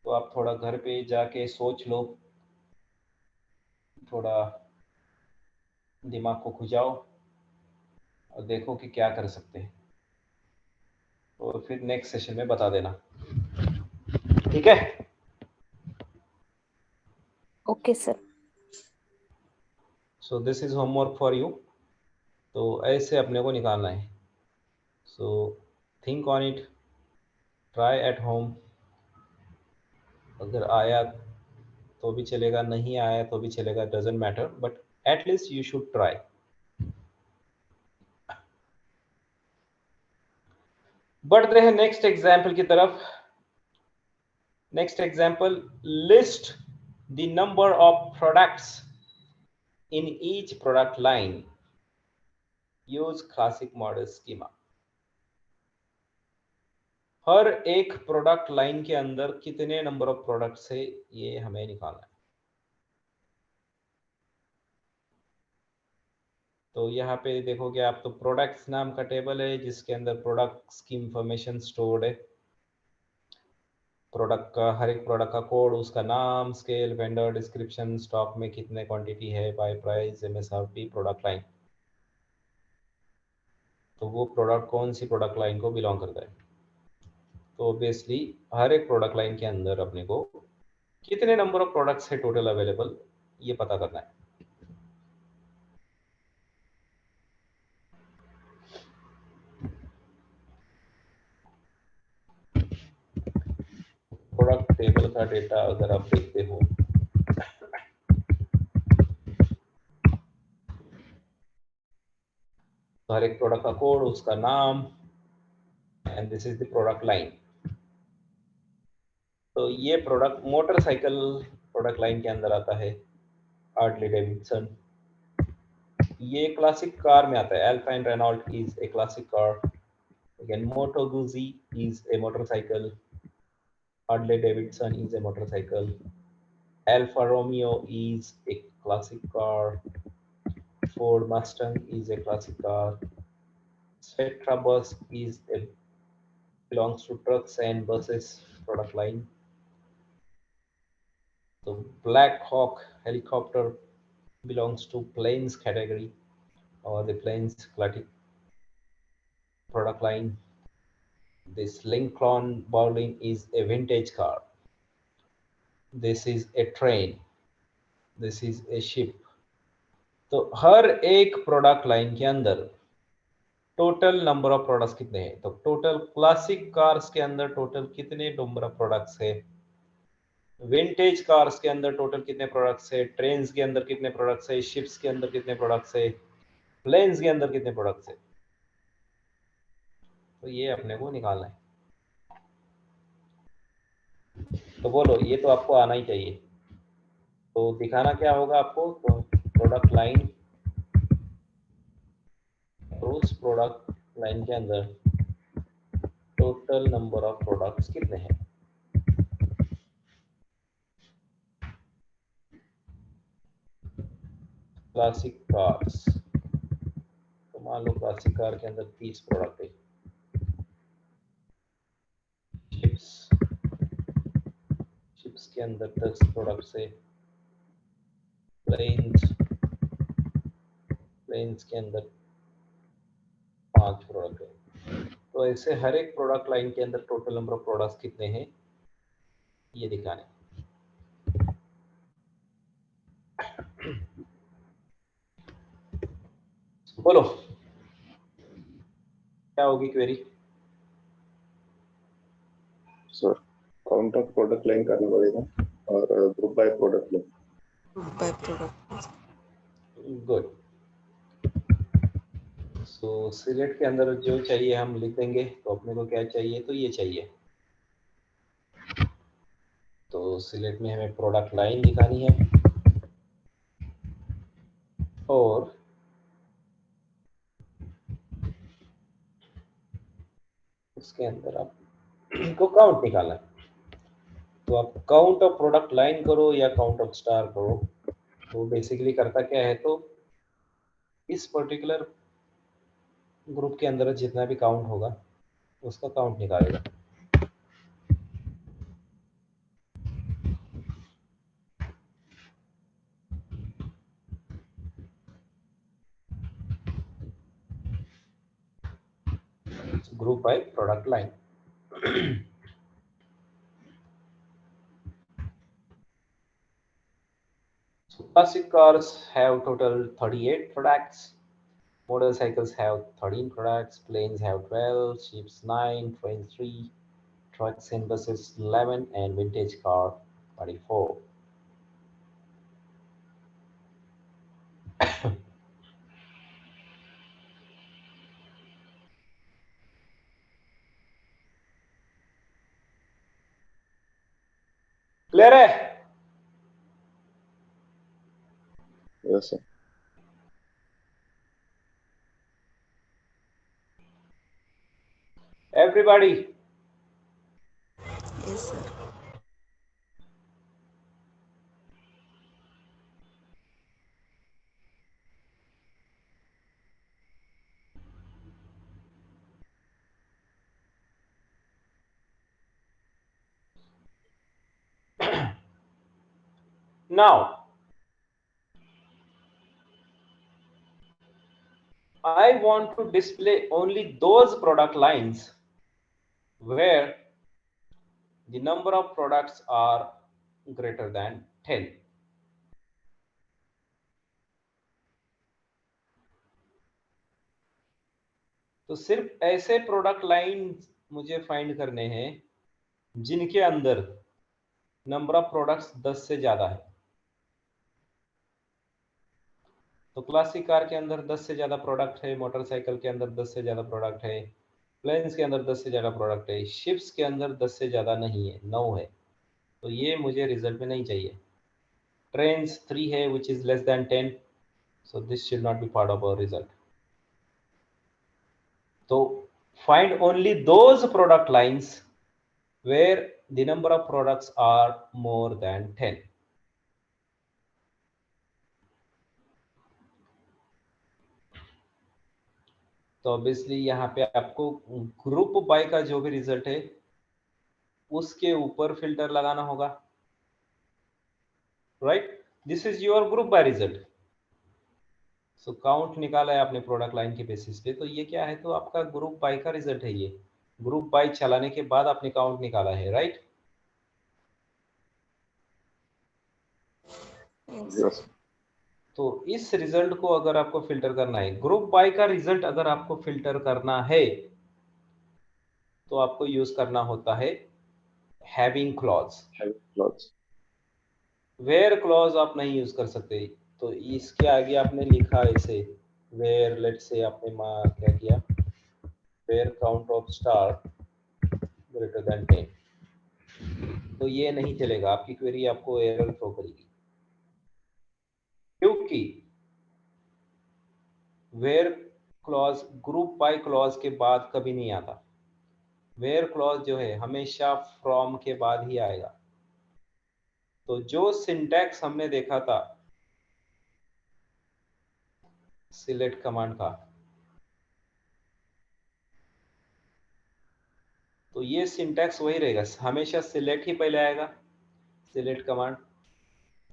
तो आप थोड़ा घर पे जाके सोच लो, थोड़ा दिमाग को खुजाओ और देखो कि क्या कर सकते हैं, और फिर नेक्स्ट सेशन में बता देना, ठीक है? Okay sir. So this is homework for you. तो ऐसे अपने को निकालना है। So think on it, try at home. अगर आया तो भी चलेगा, नहीं आया तो भी चलेगा, doesn't matter, but at least you should try. बढ़ते हैं नेक्स्ट एग्जाम्पल की तरफ। Next example, list the number of products in each product line, use classic model schema. हर एक प्रोडक्ट लाइन के अंदर कितने नंबर ऑफ प्रोडक्ट्स है, ये हमें निकालना है। तो यहाँ पे देखोगे आप, तो प्रोडक्ट्स नाम का टेबल है जिसके अंदर प्रोडक्ट्स की इंफॉर्मेशन स्टोर्ड है। प्रोडक्ट का, हर एक प्रोडक्ट का कोड, उसका नाम, स्केल, वेंडर डिस्क्रिप्शन, स्टॉक में कितने क्वांटिटी है, bye price, MSRP, product line. तो वो प्रोडक्ट कौन सी प्रोडक्ट लाइन को बिलोंग करता है। तो ऑब्वियसली हर एक प्रोडक्ट लाइन के अंदर अपने को कितने नंबर ऑफ प्रोडक्ट्स है टोटल अवेलेबल, ये पता करना है। प्रोडक्ट टेबल का डेटा अगर आप देखते हो, तो हर एक प्रोडक्ट का कोड, उसका नाम, and this is the product line. तो ये प्रोडक्ट मोटरसाइकिल प्रोडक्ट लाइन के अंदर आता है, हार्ले डेविडसन। ये क्लासिक कार में आता है, Alfa and Renault is a classic car. Again Moto Guzzi is a motorcycle, Harley Davidson is a motorcycle, Alfa Romeo is a classic car, Ford Mustang is a classic car, Spectra bus is a belongs to trucks and buses product line. So Black Hawk helicopter belongs to planes category or the planes product line. This Lincoln Berlin is a vintage car. This is a train. This is a ship. तो हर एक product line के अंदर total number of products कितने हैं। तो total classic cars के अंदर total कितने नंबर ऑफ प्रोडक्ट्स है, विंटेज कार्स के अंदर टोटल कितने प्रोडक्ट्स है, ट्रेन्स के अंदर कितने प्रोडक्ट्स है, शिप्स के अंदर कितने प्रोडक्ट्स है, प्लेन्स के अंदर कितने प्रोडक्ट्स है, तो ये अपने को निकालना है। तो बोलो, ये तो आपको आना ही चाहिए। तो दिखाना क्या होगा आपको, तो प्रोडक्ट लाइन, तो उस प्रोडक्ट लाइन के अंदर टोटल नंबर ऑफ प्रोडक्ट्स कितने हैं। क्लासिक कार्स, तो मान लो क्लासिक कार के अंदर 30 प्रोडक्ट है। शिप्स के अंदर 10 प्रोडक्ट्स है। प्लेन्स के अंदर 5 प्रोडक्ट है। तो ऐसे हर एक प्रोडक्ट लाइन के अंदर टोटल नंबर ऑफ प्रोडक्ट्स कितने हैं ये दिखाने। बोलो क्या होगी query. Sir count of product line करना पड़ेगा और group by product line. By product. Good. So select के अंदर जो चाहिए हम लिख देंगे। तो अपने को क्या चाहिए, तो ये चाहिए। तो सिलेक्ट में हमें प्रोडक्ट लाइन दिखानी है और उसके अंदर आपको काउंट निकालना है। तो आप काउंट ऑफ प्रोडक्ट लाइन करो या काउंट ऑफ स्टार करो, तो बेसिकली करता क्या है, तो इस पर्टिकुलर ग्रुप के अंदर जितना भी काउंट होगा उसका काउंट निकालेगा। Group by product line. So classic cars have total 38 products, motorcycles have 13 products, planes have 12, ships 9, trains 3, trucks and buses 11, and vintage car 24. Clear है? Yes sir. Everybody. Yes sir. Now, I want to display only those product lines where the number of products are greater than 10. तो सिर्फ ऐसे product line मुझे find करने हैं जिनके अंदर number of products 10 से ज्यादा है। तो क्लासिक कार के अंदर 10 से ज्यादा प्रोडक्ट है, मोटरसाइकिल के अंदर 10 से ज्यादा प्रोडक्ट है, प्लेन्स के अंदर 10 से ज्यादा प्रोडक्ट है, शिप्स के अंदर 10 से ज्यादा नहीं है, 9 है। तो ये मुझे रिजल्ट में नहीं चाहिए। ट्रेन्स 3 है which is less than 10, so this should not be part of our result. तो find only those product lines where the number of products are more than 10. तो ऑब्वियसली यहाँ पे आपको ग्रुप बाय का जो भी रिजल्ट है उसके ऊपर फिल्टर लगाना होगा, right. This is your group by result. So count निकाला है आपने प्रोडक्ट लाइन के बेसिस पे, तो ये क्या है, तो आपका ग्रुप बाय का रिजल्ट है। ये ग्रुप बाय चलाने के बाद आपने काउंट निकाला है, राइट। यस। तो इस रिजल्ट को अगर आपको फिल्टर करना है, ग्रुप बाय का रिजल्ट अगर आपको फिल्टर करना है तो आपको यूज करना होता है having clause. Having clause. Where clause आप नहीं यूज कर सकते, तो इसके आगे आपने लिखा ऐसे वेयर, लेट्स से आपने क्या किया, where count of star greater than 10, तो ये नहीं चलेगा, आपकी क्वेरी आपको एरर थ्रो करेगी, क्योंकि where clause group by clause के बाद कभी नहीं आता। वेयर क्लॉज जो है हमेशा फ्रॉम के बाद ही आएगा। तो जो सिंटैक्स हमने देखा था सिलेक्ट कमांड का, तो ये सिंटैक्स वही रहेगा, हमेशा सिलेक्ट ही पहले आएगा, सिलेक्ट कमांड,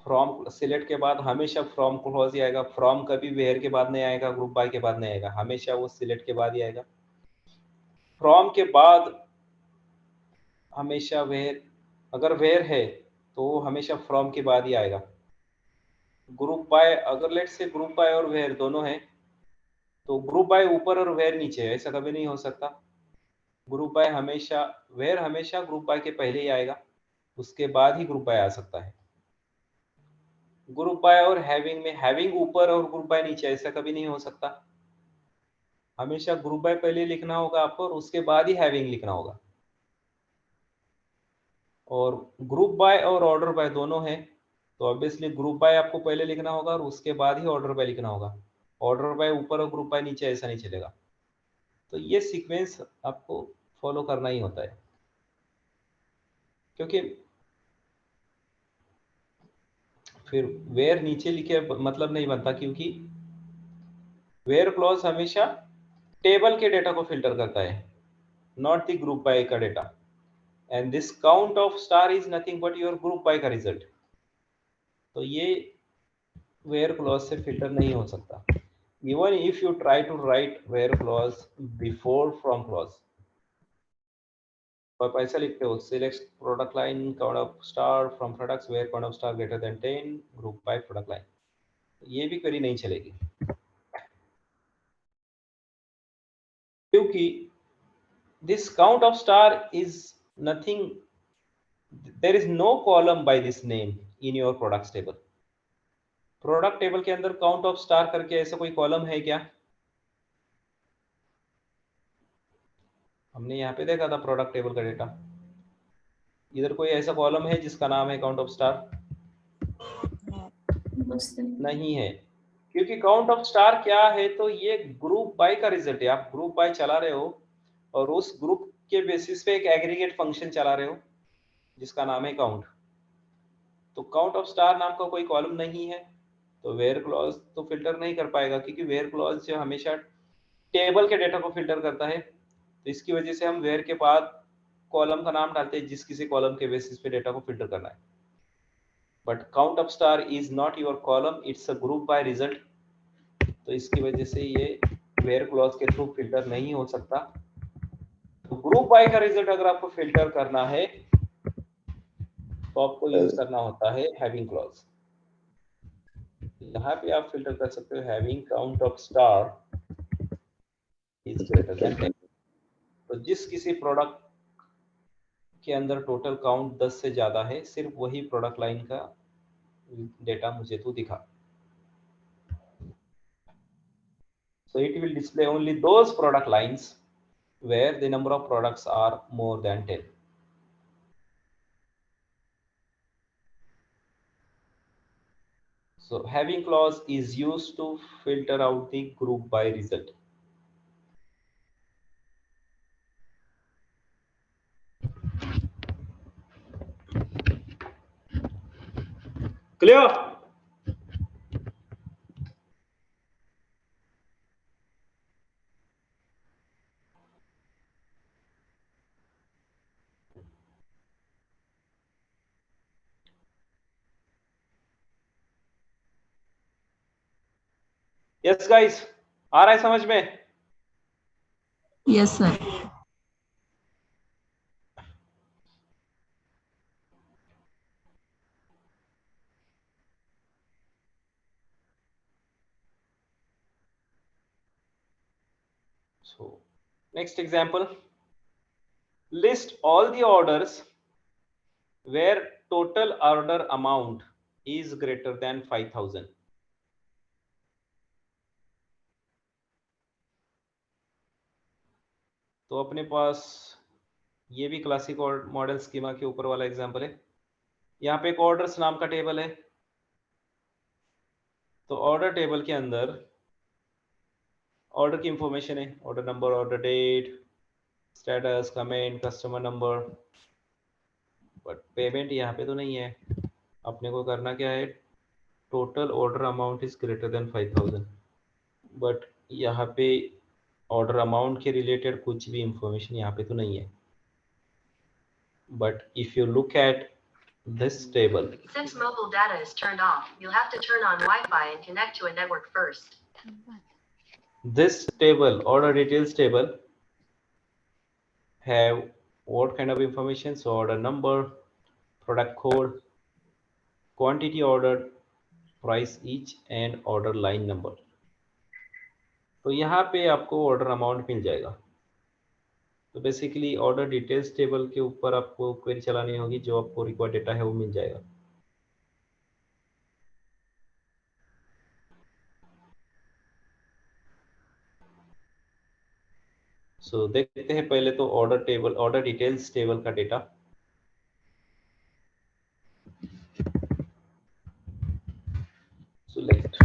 फ्रॉम सिलेक्ट के बाद हमेशा फ्रॉम क्लॉज ही आएगा, फ्रॉम कभी वेयर के बाद नहीं आएगा, ग्रुप बाय के बाद नहीं आएगा, हमेशा वो सिलेक्ट के बाद ही आएगा। फ्रॉम के बाद हमेशा वेयर, अगर वेयर है तो वो हमेशा फ्रॉम के बाद ही आएगा। ग्रुप बाय, अगर लेट से ग्रुप बाय और वेयर दोनों है तो ग्रुप बाय ऊपर और वेयर नीचे है, ऐसा कभी नहीं हो सकता। ग्रुप बाय हमेशा, वेयर हमेशा ग्रुप बाय के पहले ही आएगा, उसके बाद ही ग्रुप बाय आ सकता है। ग्रुप बाय और हैविंग में हैविंग ऊपर और ग्रुप बाय नीचे, ऐसा कभी नहीं हो सकता। हमेशा ग्रुप बाय पहले लिखना होगा आपको और उसके बाद ही हैविंग लिखना होगा। और ग्रुप बाय और ऑर्डर बाय दोनों है तो ऑब्वियसली ग्रुप बाय आपको पहले लिखना होगा और उसके बाद ही ऑर्डर बाय लिखना होगा। ऑर्डर बाय ऊपर और ग्रुप बाय नीचे ऐसा नहीं चलेगा। तो ये सीक्वेंस आपको फॉलो करना ही होता है, क्योंकि फिर वेयर नीचे लिखे मतलब नहीं बनता, क्योंकि वेयर क्लॉज हमेशा टेबल के डेटा को फिल्टर करता है, नॉट द ग्रुप बाय का data, and this count of star is nothing but your group by का रिजल्ट। तो ये वेयर क्लॉज से फिल्टर नहीं हो सकता, even if you try to write where clause before from clause। तो आप ऐसा लिखते हो select product line count of star from products where count of star greater than 10 group by product line, ये भी क्वेरी नहीं चलेगी, क्योंकि this count of star is nothing, there is no column by this name in your products table। Product table के अंदर count of star करके ऐसा कोई कॉलम है क्या? हमने यहाँ पे देखा था प्रोडक्ट टेबल का डेटा, इधर कोई ऐसा कॉलम है जिसका नाम है काउंट ऑफ स्टार? नहीं है, क्योंकि काउंट ऑफ स्टार क्या है, तो ये ग्रुप बाय का रिजल्ट है। आप ग्रुप बाय चला रहे हो और उस ग्रुप के बेसिस पे एक एग्रीगेट फंक्शन चला रहे हो जिसका नाम है काउंट। तो काउंट ऑफ स्टार नाम का कोई कॉलम नहीं है, तो वेयर क्लॉज तो फिल्टर नहीं कर पाएगा, क्योंकि वेयर क्लॉज जो हमेशा टेबल के डेटा को फिल्टर करता है। तो इसकी वजह से हम वेयर के बाद कॉलम का नाम डालते हैं जिस किसी कॉलम के बेसिस पे डेटा को फिल्टर करना है। But count of star is not your column, it's a group by result. तो इसकी वजह से ये वेयर क्लॉज के थ्रू फिल्टर नहीं हो सकता। तो ग्रुप बाय का रिजल्ट अगर आपको फिल्टर करना है तो आपको यूज करना होता है हैविंग क्लॉज। यहाँ पे आप फिल्टर कर सकते हो having count of star is greater than 10। तो जिस किसी प्रोडक्ट के अंदर टोटल काउंट 10 से ज्यादा है, सिर्फ वही प्रोडक्ट लाइन का डेटा मुझे तो दिखा। So it will display only those product lines where the number of products are more than 10. So having clause is used to filter out the group by result. Clear? Yes guys, आ रहा है समझ में? Yes, sir. So next example, list all the orders where total order amount is greater than 5000. तो अपने पास ये भी classic model schema के ऊपर वाला एग्जांपल है। यहाँ पे एक ऑर्डर्स नाम का टेबल है, तो ऑर्डर टेबल के अंदर ऑर्डर की इंफॉर्मेशन है, order number, order date, status, comment, customer number, but payment यहाँ पे तो नहीं है। अपने को करना क्या है, total order amount is greater than 5000, but यहाँ पे ऑर्डर अमाउंट के रिलेटेड कुछ भी इंफॉर्मेशन यहाँ पे तो नहीं है। But if you look at this table, Since mobile data is turned off, you'll have to turn on Wi-Fi and connect to a network first. this table, order details table, have what kind of information? So order number, product code, quantity ordered, price each, and order line number. तो यहाँ पे आपको order amount मिल जाएगा। तो basically order details table के ऊपर आपको query चलानी होगी, जो आपको रिक्वायर्ड डेटा है वो मिल जाएगा। सो देखते हैं पहले तो order table, order details table का data. Select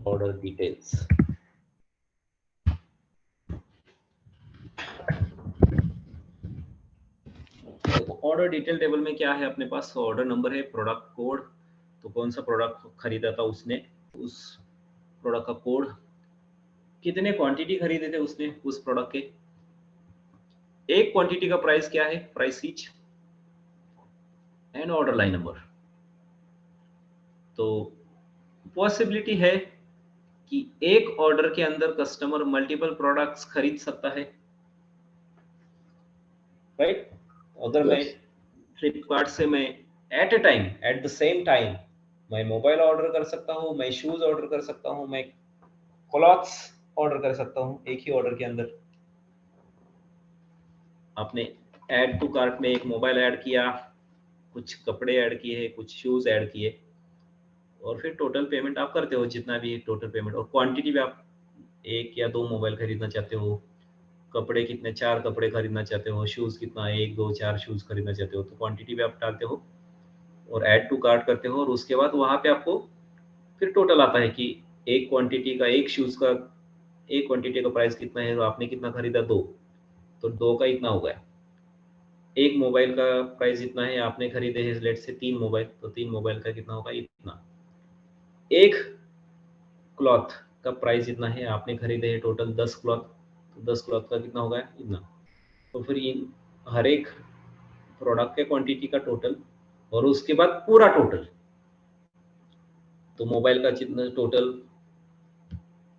order details. Order detail table में क्या है अपने पास, ऑर्डर नंबर है, प्रोडक्ट कोड, तो कौन सा प्रोडक्ट खरीदा था उसने, उस प्रोडक्ट का कोड, कितने क्वांटिटी खरीदे थे उसने उस प्रोडक्ट के, एक क्वांटिटी का प्राइस क्या है, price each, and order line number. तो पॉसिबिलिटी है कि एक ऑर्डर के अंदर कस्टमर मल्टीपल प्रोडक्ट्स खरीद सकता है, राइट? अगर मैं फ्लिपकार्ट से मैं at a time, at the same time मैं मोबाइल ऑर्डर कर सकता हूँ, मैं शूज ऑर्डर कर सकता हूँ, मैं क्लॉथ्स ऑर्डर कर सकता हूँ एक ही ऑर्डर के अंदर। आपने ऐड टू कार्ट में एक मोबाइल ऐड किया, कुछ कपड़े ऐड किए, कुछ शूज ऐड किए, और फिर टोटल पेमेंट आप करते हो, जितना भी टोटल पेमेंट, और क्वांटिटी भी आप एक या दो मोबाइल खरीदना चाहते हो, कपड़े कितने, 4 कपड़े खरीदना चाहते हो, शूज कितना, 1 2 4 शूज खरीदना चाहते हो, तो क्वांटिटी भी आप डालते हो और ऐड टू कार्ट करते हो, और उसके बाद वहां पे आपको फिर टोटल आता है कि एक क्वांटिटी का, एक शूज का, एक क्वांटिटी का प्राइस कितना है, आपने कितना खरीदा, 2, तो 2 का इतना हो गया। एक मोबाइल का प्राइस इतना है, आपने खरीदे हैं लेट से 3 मोबाइल, तो 3 मोबाइल का कितना होगा, इतना। एक क्लॉथ का प्राइस इतना है, आपने खरीदे हैं टोटल 10 क्लॉथ, तो 10 क्लॉथ का कितना होगा, इतना। तो फिर इन हर एक प्रोडक्ट के क्वांटिटी का टोटल, और उसके बाद पूरा टोटल, तो मोबाइल का जितना टोटल,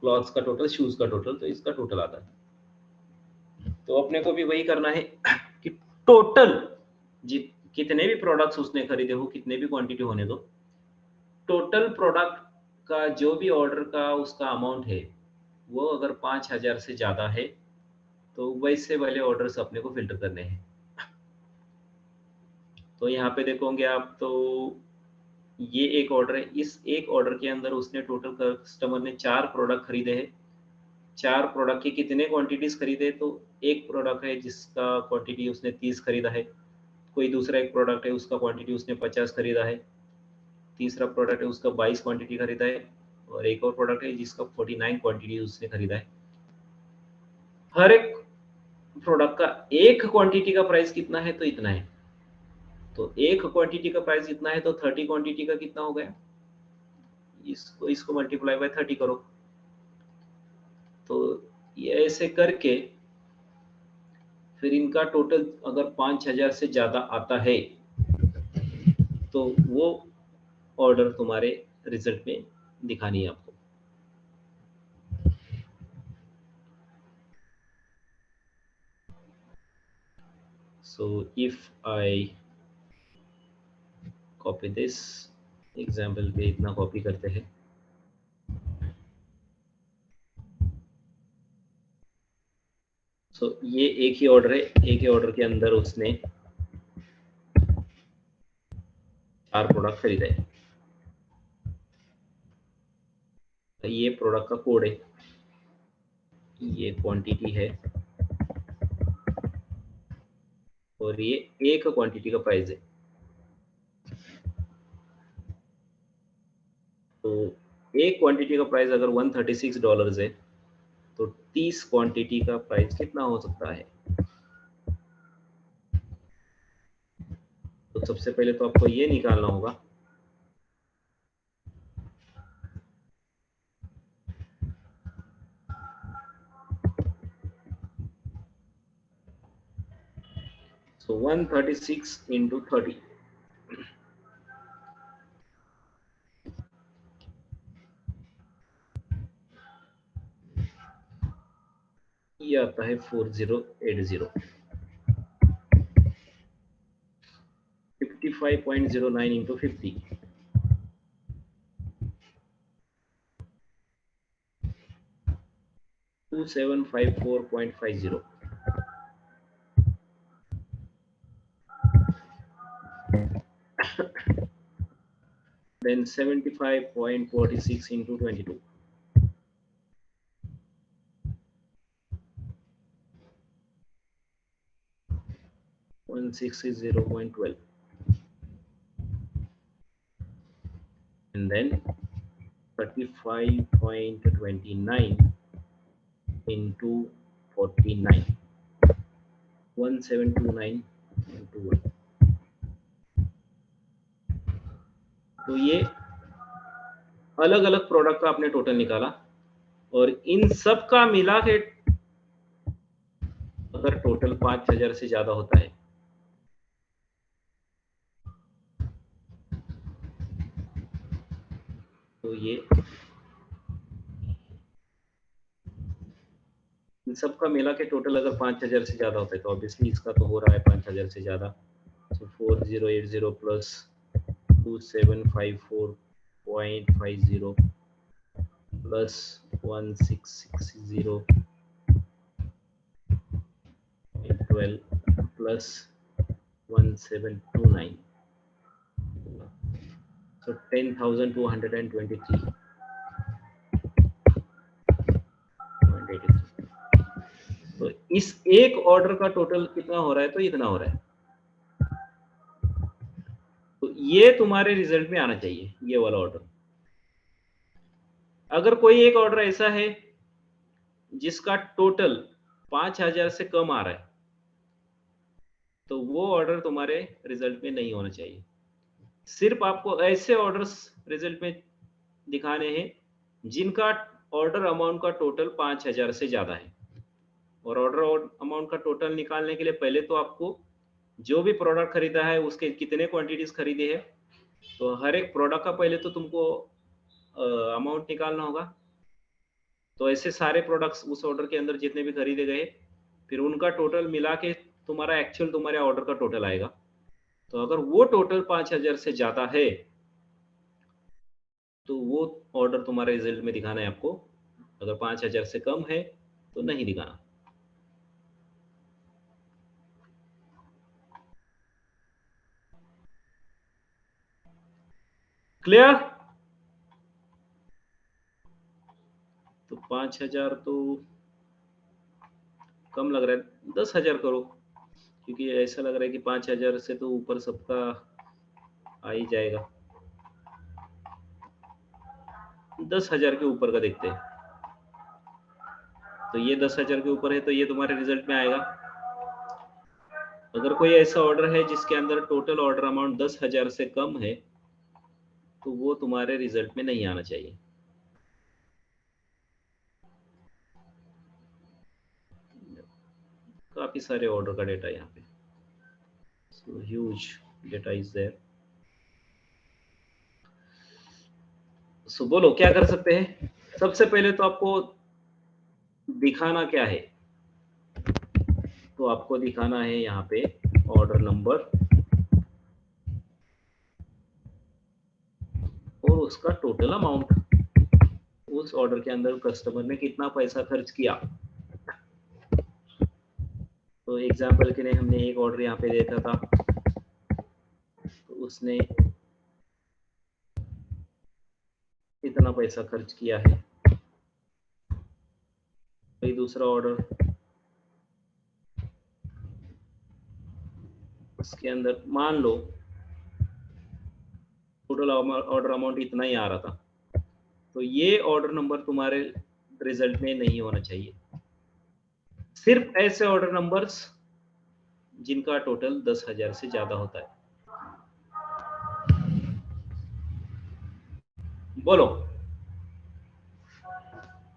क्लॉथ्स का टोटल, शूज का टोटल, तो इसका टोटल आता है। तो अपने को भी वही करना है कि टोटल कितने भी प्रोडक्ट्स उसने खरीदे हो, कितने भी क्वांटिटी होने दो, टोटल प्रोडक्ट का जो भी ऑर्डर का उसका अमाउंट है, वो अगर 5000 से ज्यादा है तो वैसे वाले ऑर्डर्स अपने को फिल्टर करने हैं। तो यहाँ पे देखोगे आप, तो ये एक ऑर्डर है, इस एक ऑर्डर के अंदर उसने टोटल कस्टमर ने 4 प्रोडक्ट खरीदे हैं, 4 प्रोडक्ट के कितने क्वांटिटीज खरीदे, तो एक प्रोडक्ट है जिसका क्वांटिटी उसने 30 खरीदा है, कोई दूसरा एक प्रोडक्ट है उसका क्वांटिटी उसने 50 खरीदा है, तीसरा प्रोडक्ट है उसका 22 क्वांटिटी खरीदा है, और एक और प्रोडक्ट है जिसका 49 क्वांटिटी उसने खरीदा है। हर एक प्रोडक्ट का एक क्वांटिटी का प्राइस कितना है, तो इतना है, तो एक क्वांटिटी का प्राइस इतना है, तो 30 क्वांटिटी का कितना हो गया, इसको मल्टीप्लाई बाय 30 करो। तो ये ऐसे करके फिर इनका टोटल अगर 5000 से ज्यादा आता है तो वो ऑर्डर तुम्हारे रिजल्ट में दिखानी है आपको। So if I copy this example पे इतना कॉपी करते हैं, so ये एक ही ऑर्डर है, एक ही ऑर्डर के अंदर उसने 4 प्रोडक्ट खरीदे। ये प्रोडक्ट का कोड है, ये क्वांटिटी है और ये एक क्वांटिटी का प्राइस है। तो एक क्वांटिटी का प्राइस अगर $136 है तो 30 क्वांटिटी का प्राइस कितना हो सकता है? तो सबसे पहले तो आपको ये निकालना होगा। So 136 into 30, ये आता है 4080, 55.09 into 50, 2754.50, then 75.46 into 22, $160.12, and then 35.29 into 49, 1729 into 1। तो ये अलग अलग प्रोडक्ट का आपने टोटल निकाला और इन सब का मिला के अगर टोटल 5000 से ज्यादा होता है तो ये इन सब का मिला के टोटल अगर 5000 से ज्यादा होता है तो ऑब्वियसली इसका तो हो रहा है 5000 से ज्यादा। सो 4080 प्लस 2754.50 प्लस 1660.12 प्लस 1729, so 10,223.83। तो इस एक ऑर्डर का टोटल कितना हो रहा है? तो इतना हो रहा है। तो ये तुम्हारे रिजल्ट में आना चाहिए, ये वाला ऑर्डर। अगर कोई एक ऑर्डर ऐसा है जिसका टोटल 5000 से कम आ रहा है तो वो ऑर्डर तुम्हारे रिजल्ट में नहीं होना चाहिए। सिर्फ आपको ऐसे ऑर्डर्स रिजल्ट में दिखाने हैं जिनका ऑर्डर अमाउंट का टोटल 5000 से ज्यादा है। और ऑर्डर अमाउंट का टोटल निकालने के लिए पहले तो आपको जो भी प्रोडक्ट खरीदा है उसके कितने क्वांटिटीज खरीदे हैं, तो हर एक प्रोडक्ट का पहले तो तुमको अमाउंट निकालना होगा। तो ऐसे सारे प्रोडक्ट्स उस ऑर्डर के अंदर जितने भी खरीदे गए फिर उनका टोटल मिला के तुम्हारा एक्चुअल तुम्हारे ऑर्डर का टोटल आएगा। तो अगर वो टोटल 5000 से ज्यादा है तो वो ऑर्डर तुम्हारे रिजल्ट में दिखाना है आपको। अगर 5000 से कम है तो नहीं दिखाना। क्लियर? तो 5000 तो कम लग रहा है, 10,000 करो, क्योंकि ऐसा लग रहा है कि 5000 से तो ऊपर सबका आ ही जाएगा। 10,000 के ऊपर का देखते हैं। तो ये 10,000 के ऊपर है तो ये तुम्हारे रिजल्ट में आएगा। अगर कोई ऐसा ऑर्डर है जिसके अंदर टोटल ऑर्डर अमाउंट 10,000 से कम है तो वो तुम्हारे रिजल्ट में नहीं आना चाहिए। काफी सारे ऑर्डर का डेटा यहाँ पे, so huge data is there। so बोलो क्या कर सकते हैं? सबसे पहले तो आपको दिखाना क्या है? तो आपको दिखाना है यहाँ पे ऑर्डर नंबर और उसका टोटल अमाउंट, उस ऑर्डर के अंदर कस्टमर ने कितना पैसा खर्च किया। तो एग्जांपल के लिए हमने एक ऑर्डर यहाँ पे देखा था, तो उसने इतना पैसा खर्च किया है। कोई दूसरा ऑर्डर इसके अंदर मान लो टोटल ऑर्डर अमाउंट इतना ही आ रहा था, तो ये ऑर्डर नंबर तुम्हारे रिजल्ट में नहीं होना चाहिए। सिर्फ ऐसे ऑर्डर नंबर्स जिनका टोटल 10,000 से ज्यादा होता है। बोलो,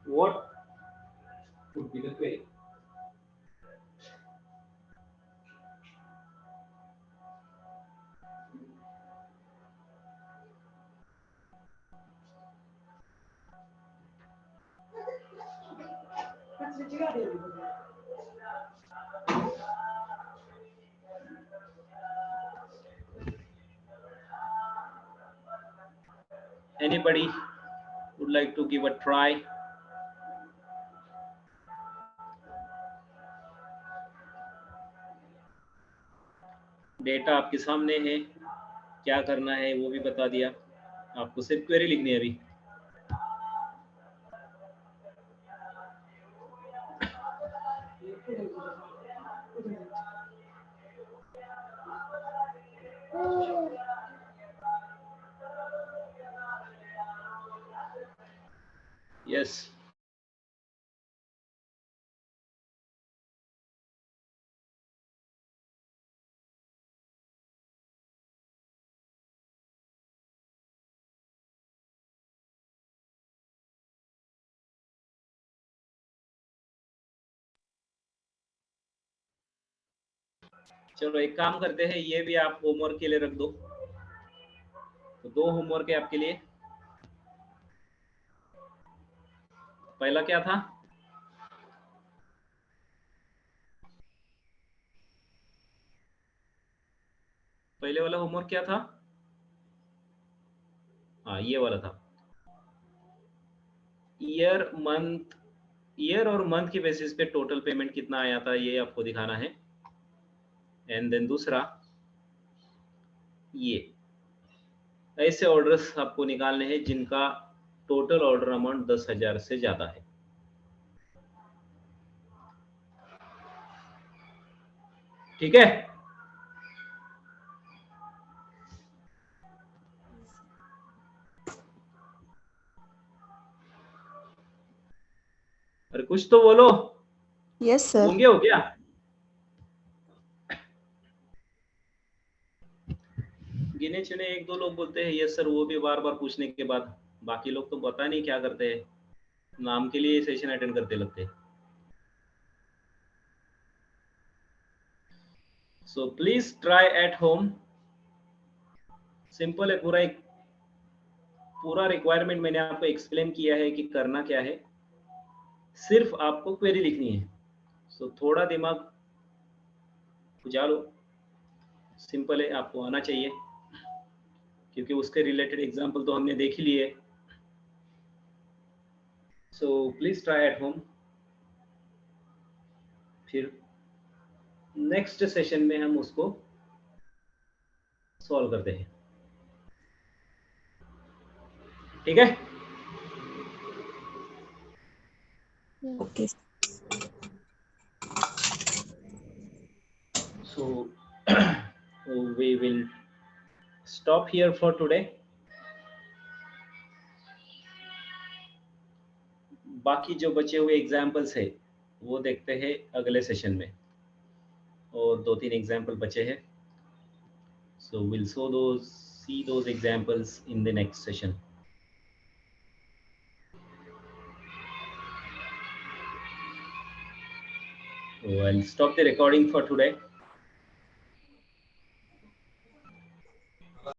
what would be the query? Anybody would like to give a try? Data आपके सामने है, क्या करना है वो भी बता दिया, आपको सिर्फ क्वेरी लिखनी है अभी। यस, चलो एक काम करते हैं, ये भी आप होमवर्क के लिए रख दो। तो 2 होमवर्क है आपके लिए। पहला क्या था? पहले वाला होमवर्क क्या था? हाँ, ये वाला था। ईयर और मंथ की बेसिस पे टोटल पेमेंट कितना आया था ये आपको दिखाना है। एंड देन दूसरा, ये ऐसे ऑर्डर्स आपको निकालने हैं जिनका टोटल ऑर्डर अमाउंट 10,000 से ज्यादा है। ठीक है? अरे कुछ तो बोलो। Yes sir. होंगे हो क्या? गिने चुने 1-2 लोग बोलते हैं यस सर, वो भी बार बार पूछने के बाद। बाकी लोग तो पता नहीं क्या करते हैं, नाम के लिए सेशन अटेंड करते लगते हैं। So please try at home. Simple है, पूरा रिक्वायरमेंट मैंने आपको एक्सप्लेन किया है कि करना क्या है। सिर्फ आपको क्वेरी लिखनी है। सो थोड़ा दिमाग बुझा लो। सिंपल है, आपको आना चाहिए, क्योंकि उसके रिलेटेड एग्जाम्पल तो हमने देख ही लिए। So please try at home. फिर नेक्स्ट सेशन में हम उसको सॉल्व करते हैं। ठीक है? Okay. So we will stop here for today. बाकी जो बचे हुए एग्जाम्पल्स है वो देखते हैं अगले सेशन में, और 2-3 एग्जाम्पल बचे हैं। So we'll see those examples in the next session. So I'll stop the recording for today.